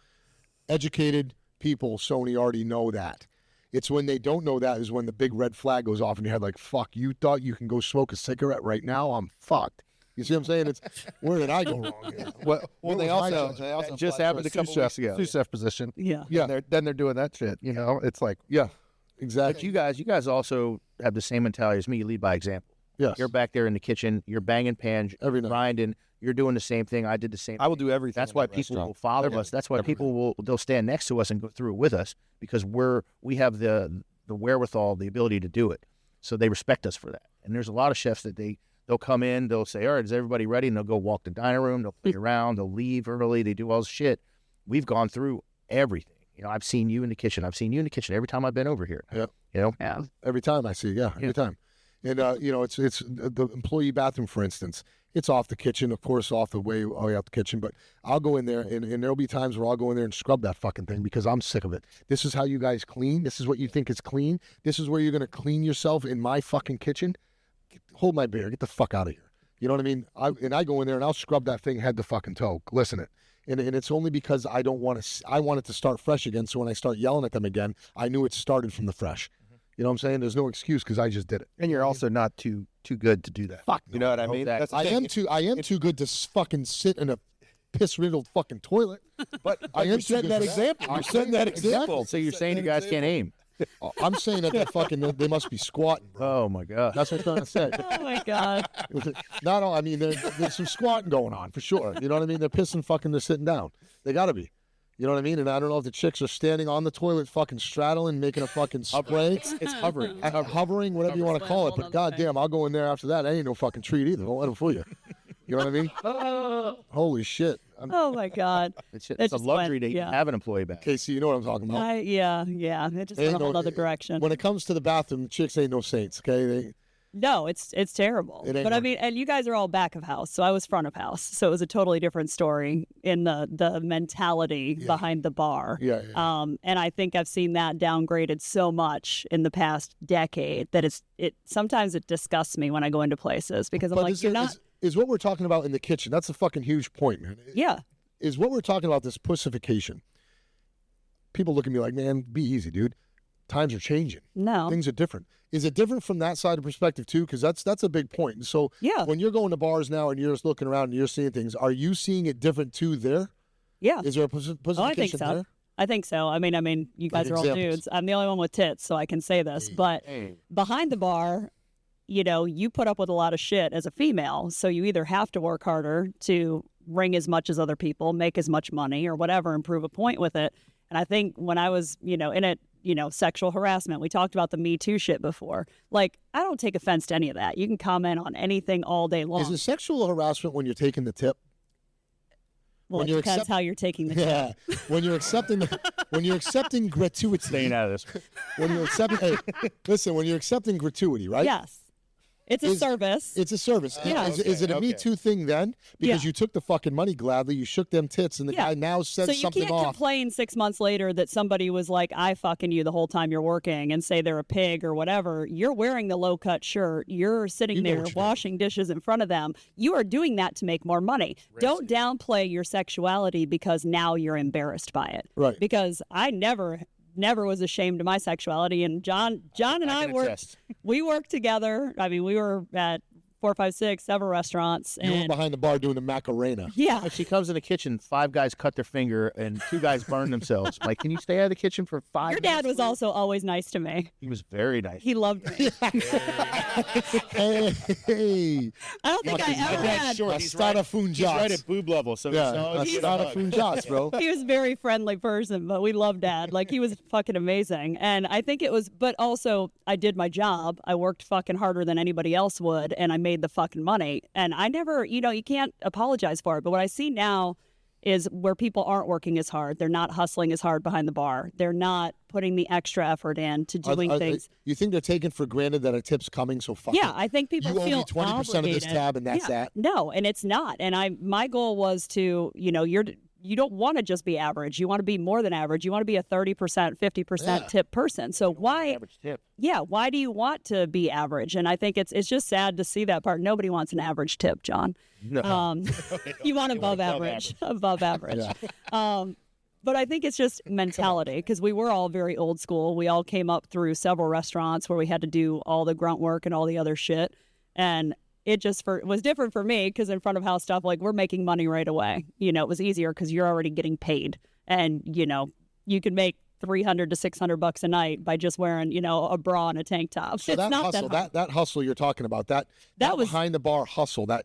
educated people, Sony, already know that. It's when they don't know that is when the big red flag goes off in your head like, fuck, you thought you can go smoke a cigarette right now? I'm fucked. You see what I'm saying? It's where did I go wrong here? Well, they also just happened to come to a sous chef position. Yeah. Yeah. Then they're doing that shit. It's like Yeah, But exactly. you guys also have the same mentality as me. You lead by example. Yes. You're back there in the kitchen. You're banging pans, Every night. grinding. You're doing the same thing. I did the same. I will do everything. That's in why that people restaurant. will follow us. That's why people they'll stand next to us and go through it with us because we have the wherewithal, the ability to do it. So they respect us for that. And there's a lot of chefs that they'll come in, they'll say, all right, is everybody ready? And they'll go walk the dining room, they'll play around, they'll leave early, they do all this shit. We've gone through everything. I've seen you in the kitchen. I've seen you in the kitchen every time I've been over here. Yep. Yeah. Every time I see, every time. And it's the employee bathroom, for instance. It's off the kitchen, of course, off the way out the kitchen. But I'll go in there, and there'll be times where I'll go in there and scrub that fucking thing because I'm sick of it. This is how you guys clean. This is what you think is clean. This is where you're gonna clean yourself in my fucking kitchen. Hold my beer. Get the fuck out of here. You know what I mean? I go in there and I'll scrub that thing head to fucking toe. Listen it. And it's only because I don't want to. I want it to start fresh again. So when I start yelling at them again, I knew it started from the fresh. You know what I'm saying? There's no excuse because I just did it. And you're also not too good to do that. Fuck. You know what I mean? that- That's the I thing. am too good to fucking sit in a piss-riddled fucking toilet. But I am you're too setting good that for that. example. You're I'm setting that example. So you're saying you guys can't aim? I'm saying that they must be squatting, bro. Oh my God. That's what I'm trying to say. Oh my God. Not all. I mean, there's some squatting going on for sure. You know what I mean? They're pissing, fucking, they're sitting down. They gotta be. You know what I mean? And I don't know if the chicks are standing on the toilet, fucking straddling, making a fucking spray. It's hovering. Hovering, whatever you want to call it. But goddamn, I'll go in there after that. That ain't no fucking treat either. Don't let them fool you. You know what I mean? Holy shit. Oh my God. It's It a just luxury went- to yeah. have an employee back. Casey, you know what I'm talking about. Yeah. It just Ain't went a whole no- other direction. When it comes to the bathroom, chicks ain't no saints, okay? No, it's terrible. It ain't But I working. mean, and you guys are all back of house, so I was front of house, so it was a totally different story in the mentality behind the bar. Yeah, yeah. And I think I've seen that downgraded so much in the past decade that it sometimes it disgusts me when I go into places because I'm But like, is, you're it- not. is what we're talking about in the kitchen? That's a fucking huge point, man. Yeah. Is what we're talking about, this pussification. People look at me like, man, be easy, dude. Times are changing. No. Things are different. Is it different from that side of perspective too? Because that's a big point. So Yeah. when you're going to bars now and you're just looking around and you're seeing things, are you seeing it different too there? Yeah. Is there a pussification Oh, I think so. there? I think so. I mean, you guys Like are all examples. dudes. I'm the only one with tits, so I can say this. But behind the bar, you put up with a lot of shit as a female. So you either have to work harder to ring as much as other people, make as much money or whatever, and prove a point with it. And I think when I was, in it, sexual harassment, we talked about the Me Too shit before. Like, I don't take offense to any of that. You can comment on anything all day long. Is it sexual harassment when you're taking the tip? Well, when it you're depends accept- how you're taking the tip. Yeah. when you're accepting gratuity. Staying out of this. When you're accepting, hey, listen, when you're accepting gratuity, right? Yes. It's a service. It's a service. Yeah. Is it a Me Too thing then? Because Yeah. you took the fucking money gladly, you shook them tits, and the Yeah. guy now said So you something can't off. complain 6 months later that somebody was like, I fucking you the whole time you're working and say they're a pig or whatever. You're wearing the low-cut shirt. You're sitting You know there what you're washing dishes in front of them. You are doing that to make more money. Don't downplay your sexuality because now you're embarrassed by it. Right. Because I never was ashamed of my sexuality. And John and I can were, attest. we worked together. I mean, we were at 4, 5, 6, several restaurants. You were And behind the bar doing the Macarena. yeah. Like she comes in the kitchen, 5 guys cut their finger and 2 guys burn themselves. Like, can you stay out of the kitchen for 5 Your minutes? dad was please? also always nice to me. He was very nice. He loved me. Hey, I don't think I ever had. Astada Funjas. He's right at boob level. So Yeah, he's Astada Funjas, bro. He was a very friendly person, but we loved Dad. Like, he was fucking amazing. And I think it was, but also I did my job. I worked fucking harder than anybody else would, and I made the fucking money. And I never, you can't apologize for it. But what I see now is where people aren't working as hard. They're not hustling as hard behind the bar. They're not putting the extra effort in to doing things. You think they're taking for granted that a tip's coming? So fuck Yeah, it. I think people You owe me feel 20% of this obligated. tab, and that's Yeah. that. No, and it's not. And my goal was to, you don't want to just be average. You want to be more than average. You want to be a 30%, 50% tip person. So why? average tip. Yeah, why do you want to be average? And I think it's just sad to see that part. Nobody wants an average tip, John. No. You want above average, above average. But I think it's just mentality because we were all very old school. We all came up through several restaurants where we had to do all the grunt work and all the other shit. And it just was different for me because in front of house stuff, like, we're making money right away. It was easier because you're already getting paid. And, you can make $300 to $600 a night by just wearing, a bra and a tank top. So It's that not hustle, that hard. that hustle you're talking about, that was- behind the bar hustle, that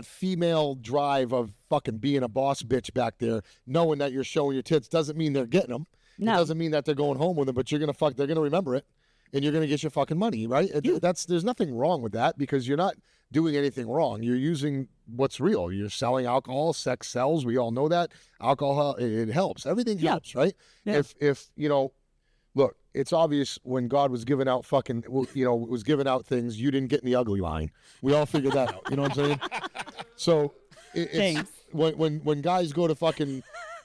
female drive of fucking being a boss bitch back there, knowing that you're showing your tits doesn't mean they're getting them. No. It doesn't mean that they're going home with them, but they're gonna remember it, and you're gonna get your fucking money, right? There's nothing wrong with that because you're not doing anything wrong. You're using what's real. You're selling alcohol. Sex sells. We all know that. Alcohol, it helps. Everything helps, right? Yeah. If look, it's obvious when God was giving out was giving out things, you didn't get in the ugly line. We all figured that out. You know what I'm saying? So it's Thanks. when guys go to fucking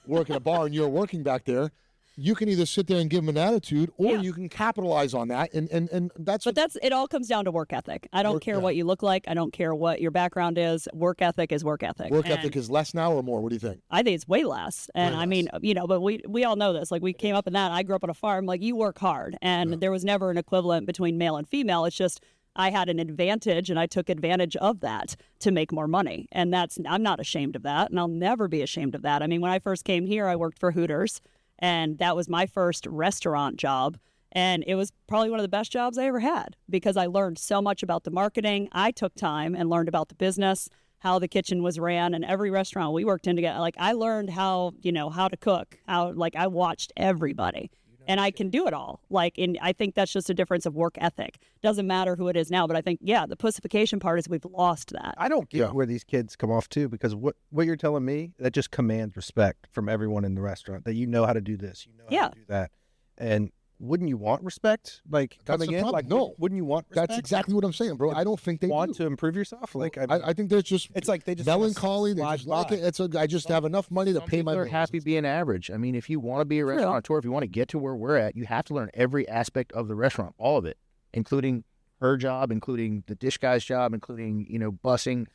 work in a bar and you're working back there, you can either sit there and give them an attitude, or Yeah. you can capitalize on that, and that's. But it all comes down to work ethic. I don't care what you look like. I don't care what your background is. Work ethic is work ethic. work And ethic is less now or more. What do you think? I think it's way less. And I mean, but we all know this. Like, we came up in that. I grew up on a farm. Like, you work hard, and there was never an equivalent between male and female. It's just I had an advantage, and I took advantage of that to make more money. And I'm not ashamed of that, and I'll never be ashamed of that. I mean, when I first came here, I worked for Hooters. And that was my first restaurant job. And it was probably one of the best jobs I ever had because I learned so much about the marketing. I took time and learned about the business, how the kitchen was ran, and every restaurant we worked in together. Like, I learned how to cook, I watched everybody. And I can do it all. I think that's just a difference of work ethic. Doesn't matter who it is now, but I think, the pussification part is we've lost that. I don't get where these kids come off to, because what you're telling me, that just commands respect from everyone in the restaurant, that you know how to do this, you know how to do that. And wouldn't you want respect? Like That's coming the in, problem. like No. wouldn't you want respect? That's exactly what I'm saying, bro. I don't think they want do. to improve yourself. Like I think they're just it's like they just melancholy. They slide just like by. it. I just have enough money to Some pay my people are bills. happy being average. I mean, if you want to be a restaurateur, if you want to get to where we're at, you have to learn every aspect of the restaurant, all of it, including her job, including the dish guy's job, including, bussing,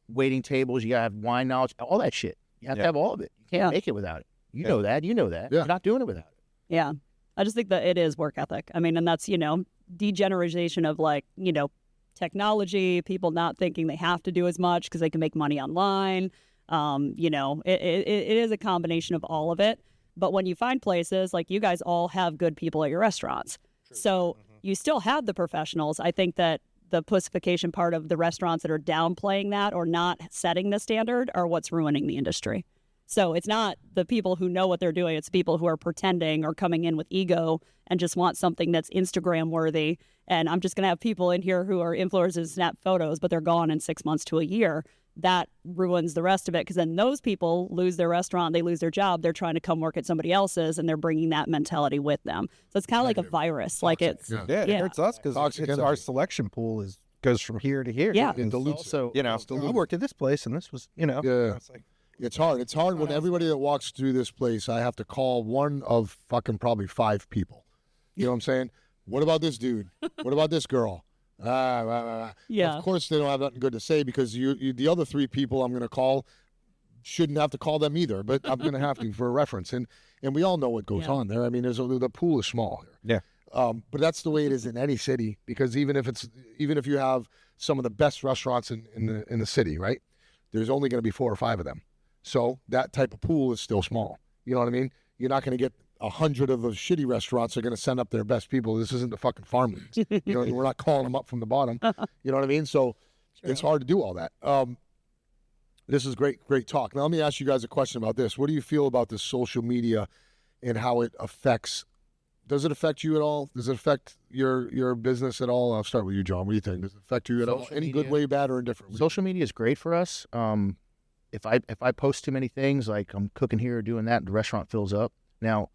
waiting tables. You got to have wine knowledge, all that shit. You have to have all of it. You can't make it without it. You know that. You know that. Yeah. You're not doing it without it. Yeah. I just think that it is work ethic. I mean, and that's, degeneration of technology, people not thinking they have to do as much because they can make money online. It is a combination of all of it. But when you find places like you guys all have good people at your restaurants. True. So you still have the professionals. I think that the pussification part of the restaurants that are downplaying that or not setting the standard are what's ruining the industry. So it's not the people who know what they're doing. It's people who are pretending or coming in with ego and just want something that's Instagram worthy. And I'm just going to have people in here who are influencers and snap photos, but they're gone in 6 months to a year. That ruins the rest of it because then those people lose their restaurant, they lose their job. They're trying to come work at somebody else's and they're bringing that mentality with them. So it's kind of like a virus. Like it's it hurts us because our selection pool goes from here to here. Yeah. It dilutes So, I worked at this place and this was, it's like, It's hard. It's hard when everybody that walks through this place, I have to call one of fucking probably 5 people. You know what I'm saying? What about this dude? What about this girl? Yeah. Of course, they don't have nothing good to say because the other 3 people I'm going to call shouldn't have to call them either, but I'm going to have to for a reference. And we all know what goes on there. I mean, the pool is small here. Yeah. But that's the way it is in any city because even if you have some of the best restaurants in the city, right? There's only going to be 4 or 5 of them. So that type of pool is still small. You know what I mean? You're not going to get 100 of those shitty restaurants are going to send up their best people. This isn't the fucking farm leagues. We're not calling them up from the bottom. You know what I mean? So it's hard to do all that. This is great talk. Now let me ask you guys a question about this. What do you feel about this social media and how it affects? Does it affect you at all? Does it affect your business at all? I'll start with you, John. What do you think? Does it affect you at all? Any good way, bad, or indifferent? Social media is great for us. If I post too many things, like I'm cooking here or doing that, the restaurant fills up. Now,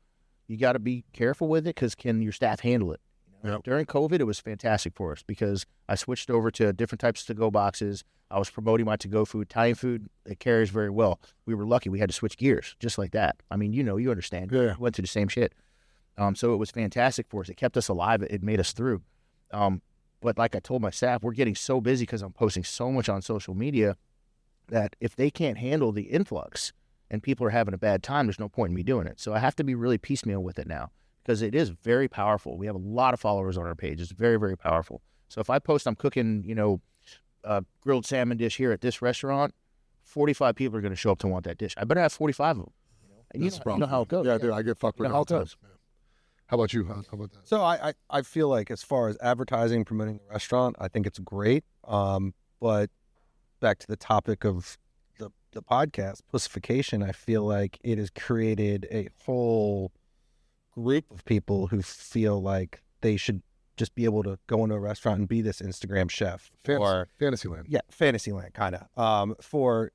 you got to be careful with it because can your staff handle it? Yep. During COVID, it was fantastic for us because I switched over to different types of to-go boxes. I was promoting my to-go food. Italian food, it carries very well. We were lucky. We had to switch gears just like that. I mean, you understand. Yeah. We went to the same shit. So it was fantastic for us. It kept us alive. It made us through. But like I told my staff, we're getting so busy because I'm posting so much on social media that if they can't handle the influx and people are having a bad time, there's no point in me doing it. So I have to be really piecemeal with it now because it is very powerful. We have a lot of followers on our page. It's very, very powerful. So if I post I'm cooking, a grilled salmon dish here at this restaurant, 45 people are going to show up to want that dish. I better have 45 of them. And you know how it goes. Yeah, dude, I get fucked with how all it the time. goes. How about you? How about that? So I feel like as far as advertising, promoting the restaurant, I think it's great. But back to the topic of the podcast, pussification, I feel like it has created a whole group of people who feel like they should just be able to go into a restaurant and be this Instagram chef. Or Fantasyland. yeah, Fantasyland kind of. For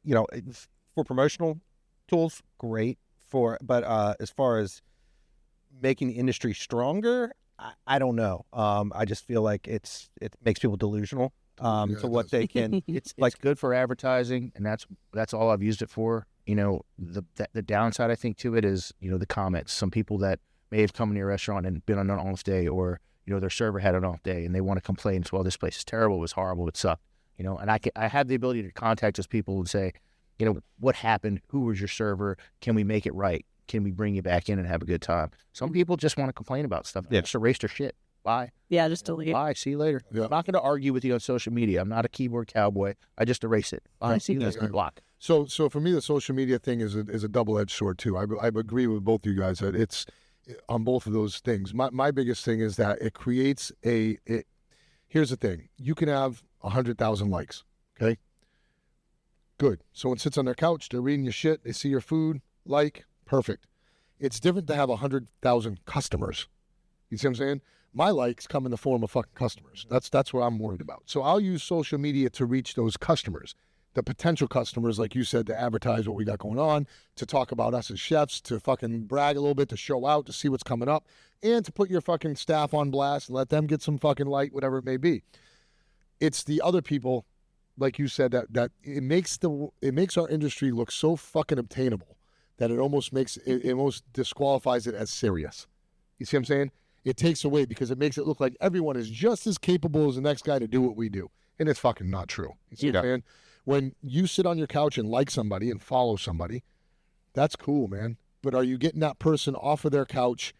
promotional tools, great. But as far as making the industry stronger, I don't know. I just feel like it makes people delusional to what they can. It's good for advertising, and that's all I've used it for. The downside I think to it is the comments. Some people that may have come in your restaurant and been on an off day, or their server had an off day, and they want to complain. Well, this place is terrible. It was horrible. It sucked. And I have the ability to contact those people and say, what happened? Who was your server? Can we make it right? Can we bring you back in and have a good time? Some people just want to complain about stuff. Yeah. Just erase their shit. Bye. Yeah, just delete. Bye. See you later. Yeah. I'm not going to argue with you on social media. I'm not a keyboard cowboy. I just erase it. Bye. See you later. Block. So for me, the social media thing is a double-edged sword too. I agree with both you guys that it's on both of those things. My biggest thing is that it creates here's the thing. You can have 100,000 likes, okay? Good. Someone sits on their couch, they're reading your shit, they see your food, perfect. It's different to have 100,000 customers. You see what I'm saying? My likes come in the form of fucking customers. That's what I'm worried about. So I'll use social media to reach those customers. the potential customers, like you said, to advertise what we got going on, to talk about us as chefs, to fucking brag a little bit, to show out, to see what's coming up, and to put your fucking staff on blast and let them get some fucking light, whatever it may be. It's the other people, like you said, that it makes our industry look so fucking obtainable that it almost disqualifies it as serious. You see what I'm saying? It takes away because it makes it look like everyone is just as capable as the next guy to do what we do. And it's fucking not true. You see what I'm saying? When you sit on your couch and like somebody and follow somebody, that's cool, man. But are you getting that person off of their couch,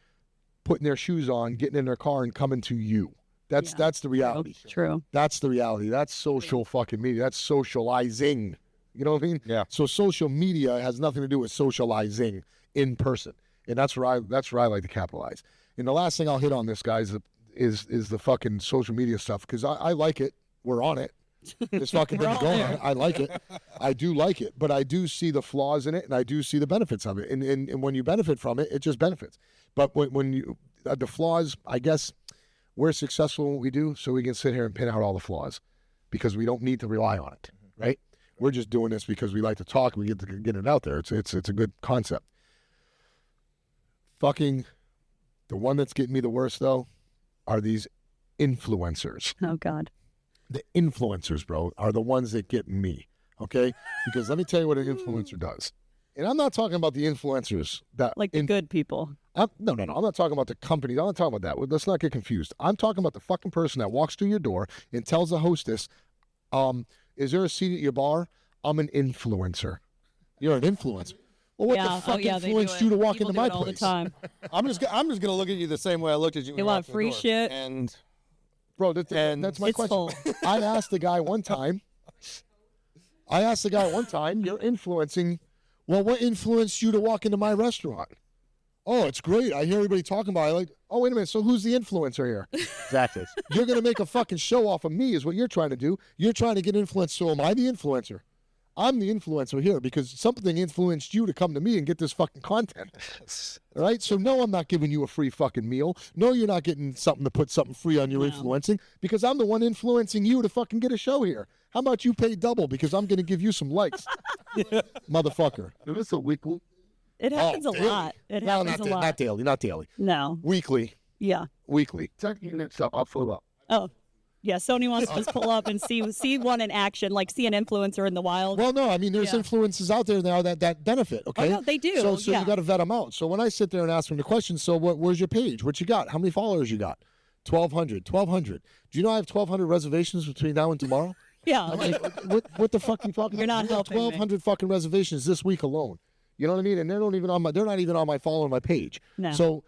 putting their shoes on, getting in their car, and coming to you? That's the reality. True. That's the reality. That's social fucking media. That's socializing. You know what I mean? Yeah. So social media has nothing to do with socializing in person, and that's where I like to capitalize. And the last thing I'll hit on this, guys, is the fucking social media stuff because I like it. We're on it. It's fucking been going on. I like it. I do like it, but I do see the flaws in it, and I do see the benefits of it. And when you benefit from it, it just benefits. But when you the flaws, I guess we're successful in what we do, so we can sit here and pin out all the flaws because we don't need to rely on it, right? We're just doing this because we like to talk. We get to get it out there. It's a good concept. Fucking the one that's getting me the worst though are these influencers. Oh God. The influencers, bro, are the ones that get me, okay? Because let me tell you what an influencer does. And I'm not talking about the influencers that... Like the good people. No. I'm not talking about the companies. I'm not talking about that. Let's not get confused. I'm talking about the fucking person that walks through your door and tells the hostess, is there a seat at your bar? I'm an influencer. You're an influencer. Well, what the fuck influenced you to walk into my place? All the time. I'm just gonna look at you the same way I looked at you. They want free shit. And bro, that's my question. I asked the guy one time. You're influencing. Well, what influenced you to walk into my restaurant? Oh, it's great. I hear everybody talking about it. Oh, wait a minute. So who's the influencer here? Exactly. You're going to make a fucking show off of me is what you're trying to do. You're trying to get influenced. So am I the influencer? I'm the influencer here because something influenced you to come to me and get this fucking content. All right? So no, I'm not giving you a free fucking meal. No, you're not getting something to put something free on your influencing because I'm the one influencing you to fucking get a show here. How about you pay double because I'm going to give you some likes, motherfucker. It's a weekly. It happens a lot. It happens a lot. Not daily. No. Weekly. Yeah. Weekly. 10 minutes up, I'll fill up. Oh. Yeah, Sony wants to just pull up and see one in action, like see an influencer in the wild. Well, no, I mean, there's influences out there now that benefit, okay? Oh, no, they do. So you got to vet them out. So when I sit there and ask them the question, so where's your page? What you got? How many followers you got? 1,200. Do you know I have 1,200 reservations between now and tomorrow? Yeah. I'm like, what the fuck are you talking You're about? not helping me. 1,200 fucking reservations this week alone. You know what I mean? And they're not even on my follow on my page. No. So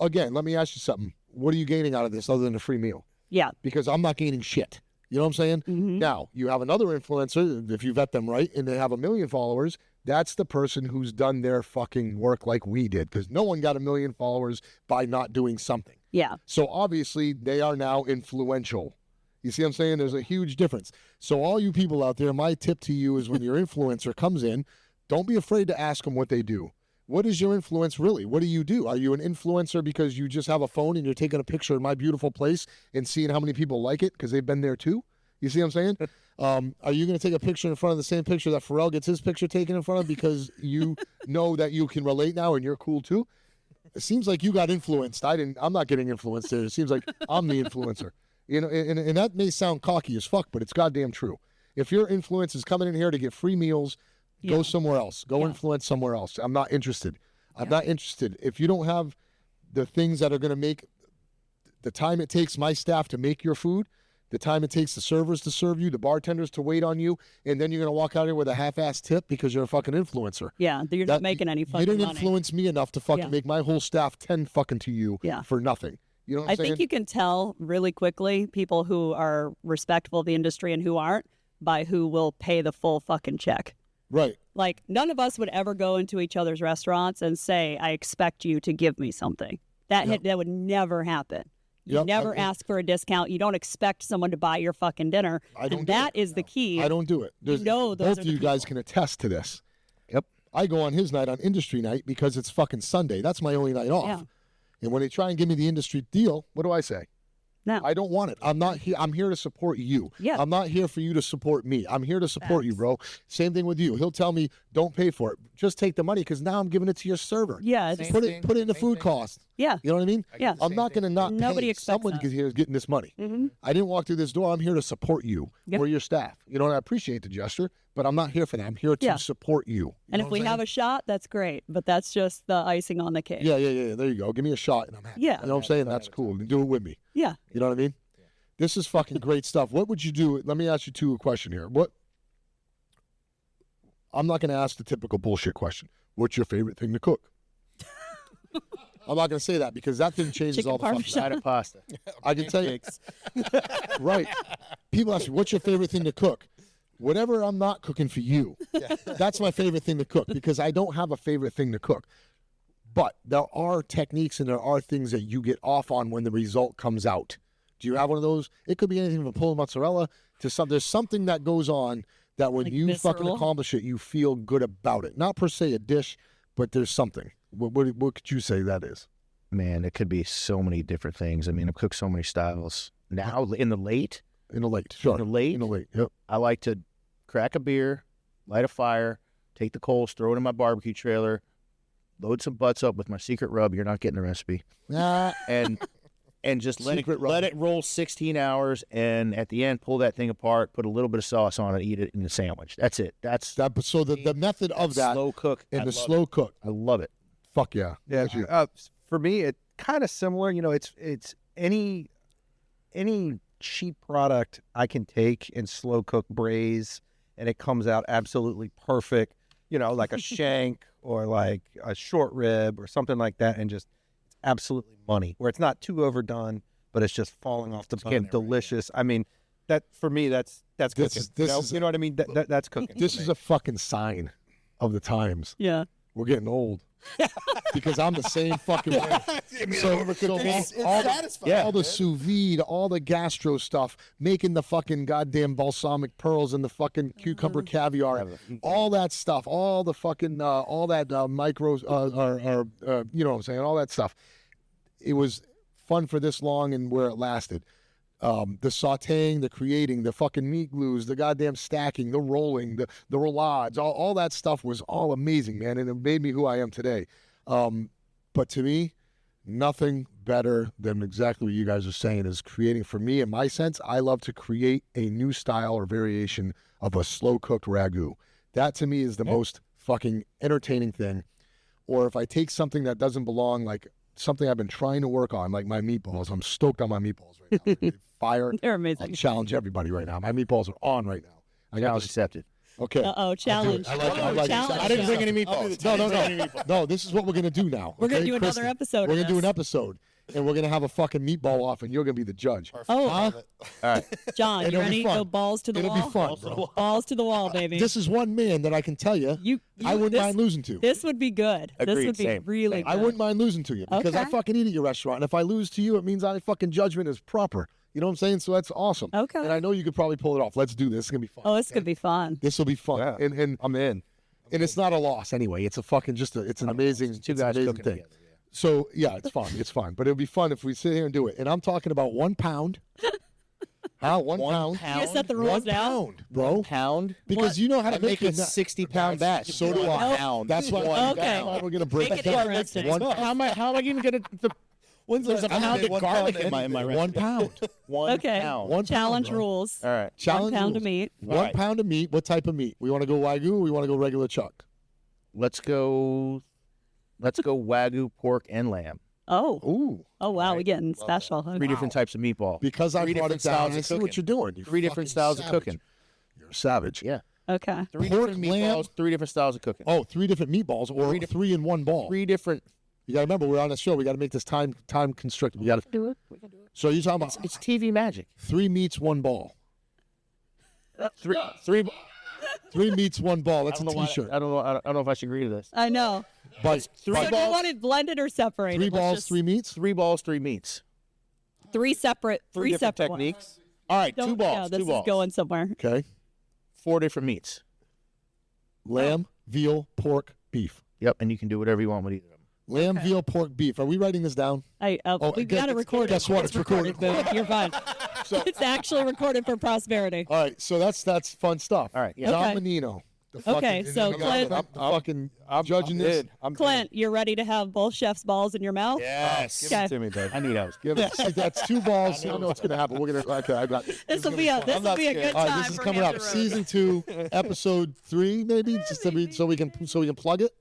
again, let me ask you something. What are you gaining out of this other than a free meal? Yeah. Because I'm not gaining shit. You know what I'm saying? Mm-hmm. Now, you have another influencer, if you vet them right, and they have 1 million followers, that's the person who's done their fucking work like we did, because no one got 1 million followers by not doing something. Yeah. So obviously, they are now influential. You see what I'm saying? There's a huge difference. So all you people out there, my tip to you is when your influencer comes in, don't be afraid to ask them what they do. What is your influence really? What do you do? Are you an influencer because you just have a phone and you're taking a picture of my beautiful place and seeing how many people like it because they've been there too? You see what I'm saying? Are you going to take a picture in front of the same picture that Pharrell gets his picture taken in front of because you know that you can relate now and you're cool too? It seems like you got influenced. I'm not getting influenced there. It seems like I'm the influencer. You know, and that may sound cocky as fuck, but it's goddamn true. If your influence is coming in here to get free meals, go somewhere else. Go influence somewhere else. I'm not interested. I'm not interested. If you don't have the things that are going to make the time it takes my staff to make your food, the time it takes the servers to serve you, the bartenders to wait on you, and then you're going to walk out here with a half-ass tip because you're a fucking influencer. Yeah, you're not making any fucking money. You didn't influence me enough to fucking make my whole staff 10 fucking to you for nothing. You know what I'm saying? I think you can tell really quickly people who are respectful of the industry and who aren't by who will pay the full fucking check. Right. Like, none of us would ever go into each other's restaurants and say, I expect you to give me something. That would never happen. You never ask for a discount. You don't expect someone to buy your fucking dinner. And that is the key. I don't do it. Both of you guys can attest to this. Yep. I go on his night on industry night because it's fucking Sunday. That's my only night off. Yeah. And when they try and give me the industry deal, what do I say? No. I don't want it. I'm not here. I'm here to support you. Yeah. I'm not here for you to support me. I'm here to support you, bro. Same thing with you. He'll tell me, don't pay for it. Just take the money because now I'm giving it to your server. Yeah. Just put it in the food cost. Yeah. You know what I mean? Yeah. I'm not going to not Nobody pay. expects Someone that. here is getting this money. Mm-hmm. I didn't walk through this door. I'm here to support you Yep. or your staff. You know, and I appreciate the gesture, but I'm not here for that. I'm here to Yeah. support you. You And know if what we I'm have saying? a shot, that's great. But that's just the icing on the cake. Yeah. There you go. Give me a shot and I'm happy. Yeah. You know what I'm saying? That's cool. And do it with me. Yeah. You know what I mean? This is fucking great stuff. What would you do? Let me ask you a question here. I'm not going to ask the typical bullshit question. What's your favorite thing to cook? I'm not going to say that because that thing changes Chicken all the fucking parmesan. Side of pasta. I can tell you. Right. People ask me, what's your favorite thing to cook? Whatever I'm not cooking for you. That's my favorite thing to cook because I don't have a favorite thing to cook. But there are techniques and there are things that you get off on when the result comes out. Do you have one of those? It could be anything from pulled mozzarella to some. There's something that goes on that when Like you fucking visceral? accomplish it, you feel good about it. Not per se a dish, but there's something. What could you say that is? Man, it could be so many different things. I mean, I've cooked so many styles. Now, in the late, In the late, sure. In the late? In the late, yep. I like to crack a beer, light a fire, take the coals, throw it in my barbecue trailer, load some butts up with my secret rub. You're not getting the recipe. And just let it roll 16 hours, and at the end, pull that thing apart, put a little bit of sauce on it, eat it in the sandwich. That's it. That's That. So the method of that slow cook. and I the love slow cook. it. I love it. Fuck yeah. Yeah, That's you. for me, it kind of similar. You know, it's any cheap product I can take and slow cook, braise, and it comes out absolutely perfect. You know, like a shank or like a short rib or something like that, and just absolutely money. Where it's not too overdone, but it's just falling off the bone, delicious. I mean, that for me, that's cooking. You know what I mean? That's cooking. This is a fucking sign of the times. Yeah. We're getting old. Because I'm the same fucking way. All the sous vide, all the gastro stuff, making the fucking goddamn balsamic pearls and the fucking cucumber caviar, all that stuff, all the fucking, all that micro, you know what I'm saying, all that stuff. It was fun for this long and where it lasted. The sauteing, the creating, the fucking meat glues, the goddamn stacking, the rolling, the roulades, all that stuff was all amazing, man, and it made me who I am today. But to me, nothing better than exactly what you guys are saying is creating. For me, in my sense, I love to create a new style or variation of a slow-cooked ragu. That to me is the most fucking entertaining thing. Or if I take something that doesn't belong, like something I've been trying to work on, like my meatballs. I'm stoked on my meatballs right now. They're fire. They're I'll amazing. challenge everybody right now. My meatballs are on right now. I got Challenge this. accepted. Okay. Uh-oh, challenge. I like it. Challenge. I didn't bring any meatballs. No. No, this is what we're going to do now. We're gonna okay, do another Kristen? episode We're of going to do an this. episode, and we're going to have a fucking meatball off, and you're going to be the judge. Oh, Huh? All right. John, And you it'll be ready? fun. Go balls to the It'll wall. be fun, bro. Balls to the wall, baby. This is one man that I can tell you, I wouldn't mind losing to. This would be good. This Agreed, would be same, really same. good. I wouldn't mind losing to you because I Okay. fucking eat at your restaurant. And if I lose to you, it means I fucking judgment is proper. You know what I'm saying? So that's awesome. Okay. And I know you could probably pull it off. Let's do this. It's going to be fun. Oh, this could be fun. This will be fun. Yeah. And I'm in. it's not a loss anyway. It's a fucking it's an amazing, Two it's an guys amazing cooking thing. together. Yeah. So yeah, it's fun. It's fun. But it'll be fun if we sit here and do it. And I'm talking about 1 pound. Huh? 1 pound. You set the rules 1 now. pound, bro. Pound? Because you know how to I make a it. 60-pound batch. So do I. Pound. That's why. Okay. That's why we're gonna break Make it down. interesting. How am I even going to... There's a pound of garlic in my recipe. 1 pound. 1 Okay. pound. 1 Challenge pound, bro. rules. All right. Challenge 1 pound rules. of meat. 1 Right. pound of meat. What type of meat? We want to go Wagyu or we want to go regular chuck? Let's go Wagyu, pork, and lamb. Oh. Ooh. Oh, wow. We're getting special. Huh? 3 different types of meatball. Because I Three brought it different down. styles I of see what cooking. you're doing. You 3 different fucking styles of savage. cooking. You're a savage. Yeah. Okay. 3 Pork, different lamb. meatballs, 3 different styles of cooking. Oh, 3 different meatballs or 3 in 1 ball. 3 different... You got to remember, we're on a show. We got to make this time constricted. We got to Do it. We can do it. So you're talking about It's TV magic. 3 meats, 1 ball. 3 3 meats, 1 ball. That's a T-shirt. I don't know if I should agree to this. I know. But So do you want it blended or separated? 3 Let's balls, just- 3 meats. 3 balls, 3 meats. 3 separate. 3 different separate techniques. All right, Ones. 2 balls. Yeah, this 2 balls. is going somewhere. Okay. 4 different meats. Lamb, veal, pork, beef. Yep, and you can do whatever you want with either of them. Lamb, veal, pork, beef. Are we writing this down? We got it recorded. Guess what? It's recorded. Boo. You're fine. It's actually recorded for prosperity. All right, so that's fun stuff. All right, yeah. John Okay. Mannino. Okay, so Clint- I'm judging this. Clint, you're ready to have both chef's balls in your mouth? Yes. Okay. To me, babe. I knew that was Give it. That's 2 balls. I don't know what's gonna happen. We're gonna. Okay, I got. This will be a good All time. right, this is for coming up. Hampton Road. Season 2, episode 3, maybe, just so we can plug it.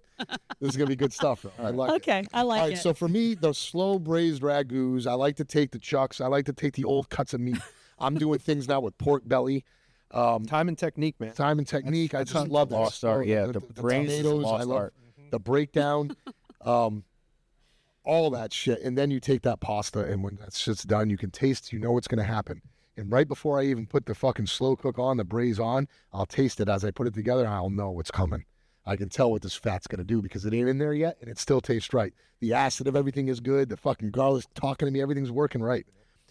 This is gonna be good stuff. I like it. Okay, I like All right, it. so for me, the slow braised ragouts, I like to take the chucks. I like to take the old cuts of meat. I'm doing things now with pork belly. Time and technique, man. Time and technique. I just love that. lost art. Yeah, the brains is tomatoes. lost I love art. the breakdown. All that shit, and then you take that pasta, and when that shit's done, you can taste. You know what's gonna happen. And right before I even put the fucking slow cook on, the braise on, I'll taste it as I put it together, and I'll know what's coming. I can tell what this fat's gonna do because it ain't in there yet, and it still tastes right. The acid of everything is good. The fucking garlic's talking to me. Everything's working right.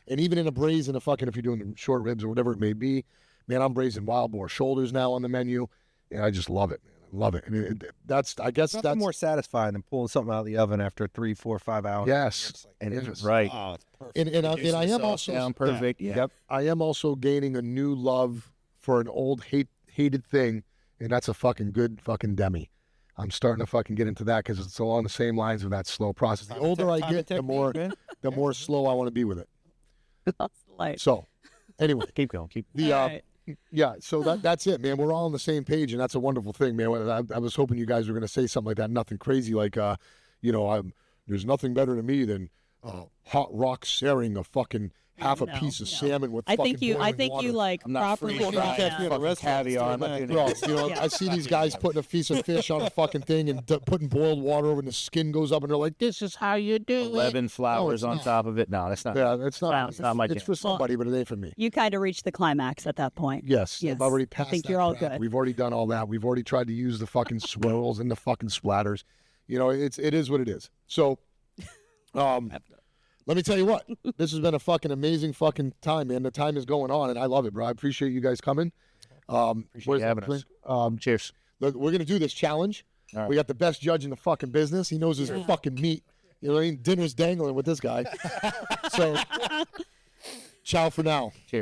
And even in a braise, in a fucking, if you're doing the short ribs or whatever it may be, man, I'm braising wild boar shoulders now on the menu, and I just love it, man. I love it. And I guess Nothing that's more satisfying than pulling something out of the oven after 3, 4, 5 hours. yes, And it it is. was right. Oh, it's perfect. And I am also Down perfect. Yeah. Yep. I am also gaining a new love for an old hated thing, and that's a fucking good fucking demi. I'm starting to fucking get into that because it's along the same lines of that slow process. The older I get, the more slow I want to be with it. That's the light. So, anyway, Keep going. Keep. the All right. yeah. So that's it, man. We're all on the same page, and that's a wonderful thing, man. I was hoping you guys were going to say something like that. Nothing crazy, like there's nothing better to me than hot rock searing a fucking half a No, piece of no. salmon with I fucking think you water. like I'm not properly. freaking out. Yeah. Fucking caviar. I'm not doing Bro, it. Yeah. I see these guys putting a piece of fish on a fucking thing and putting boiled water over, and the skin goes up, and they're like, "This is how you do 11 it." flowers No, on it's top of it. No, that's not. Yeah, it's not. Wow, it's not my It's jam. for somebody, but it ain't for me. You kind of reached the climax at that point. Yes, Yes. I've already passed. I think that you're all crap. good. We've already done all that. We've already tried to use the fucking swirls and the fucking splatters. It is what it is. So, let me tell you what. This has been a fucking amazing fucking time, man. The time is going on, and I love it, bro. I appreciate you guys coming. Appreciate you having us. Cheers. Look, we're gonna do this challenge. All right. We got the best judge in the fucking business. He knows his fucking meat. You know what I mean? Dinner's dangling with this guy. So, ciao for now. Cheers.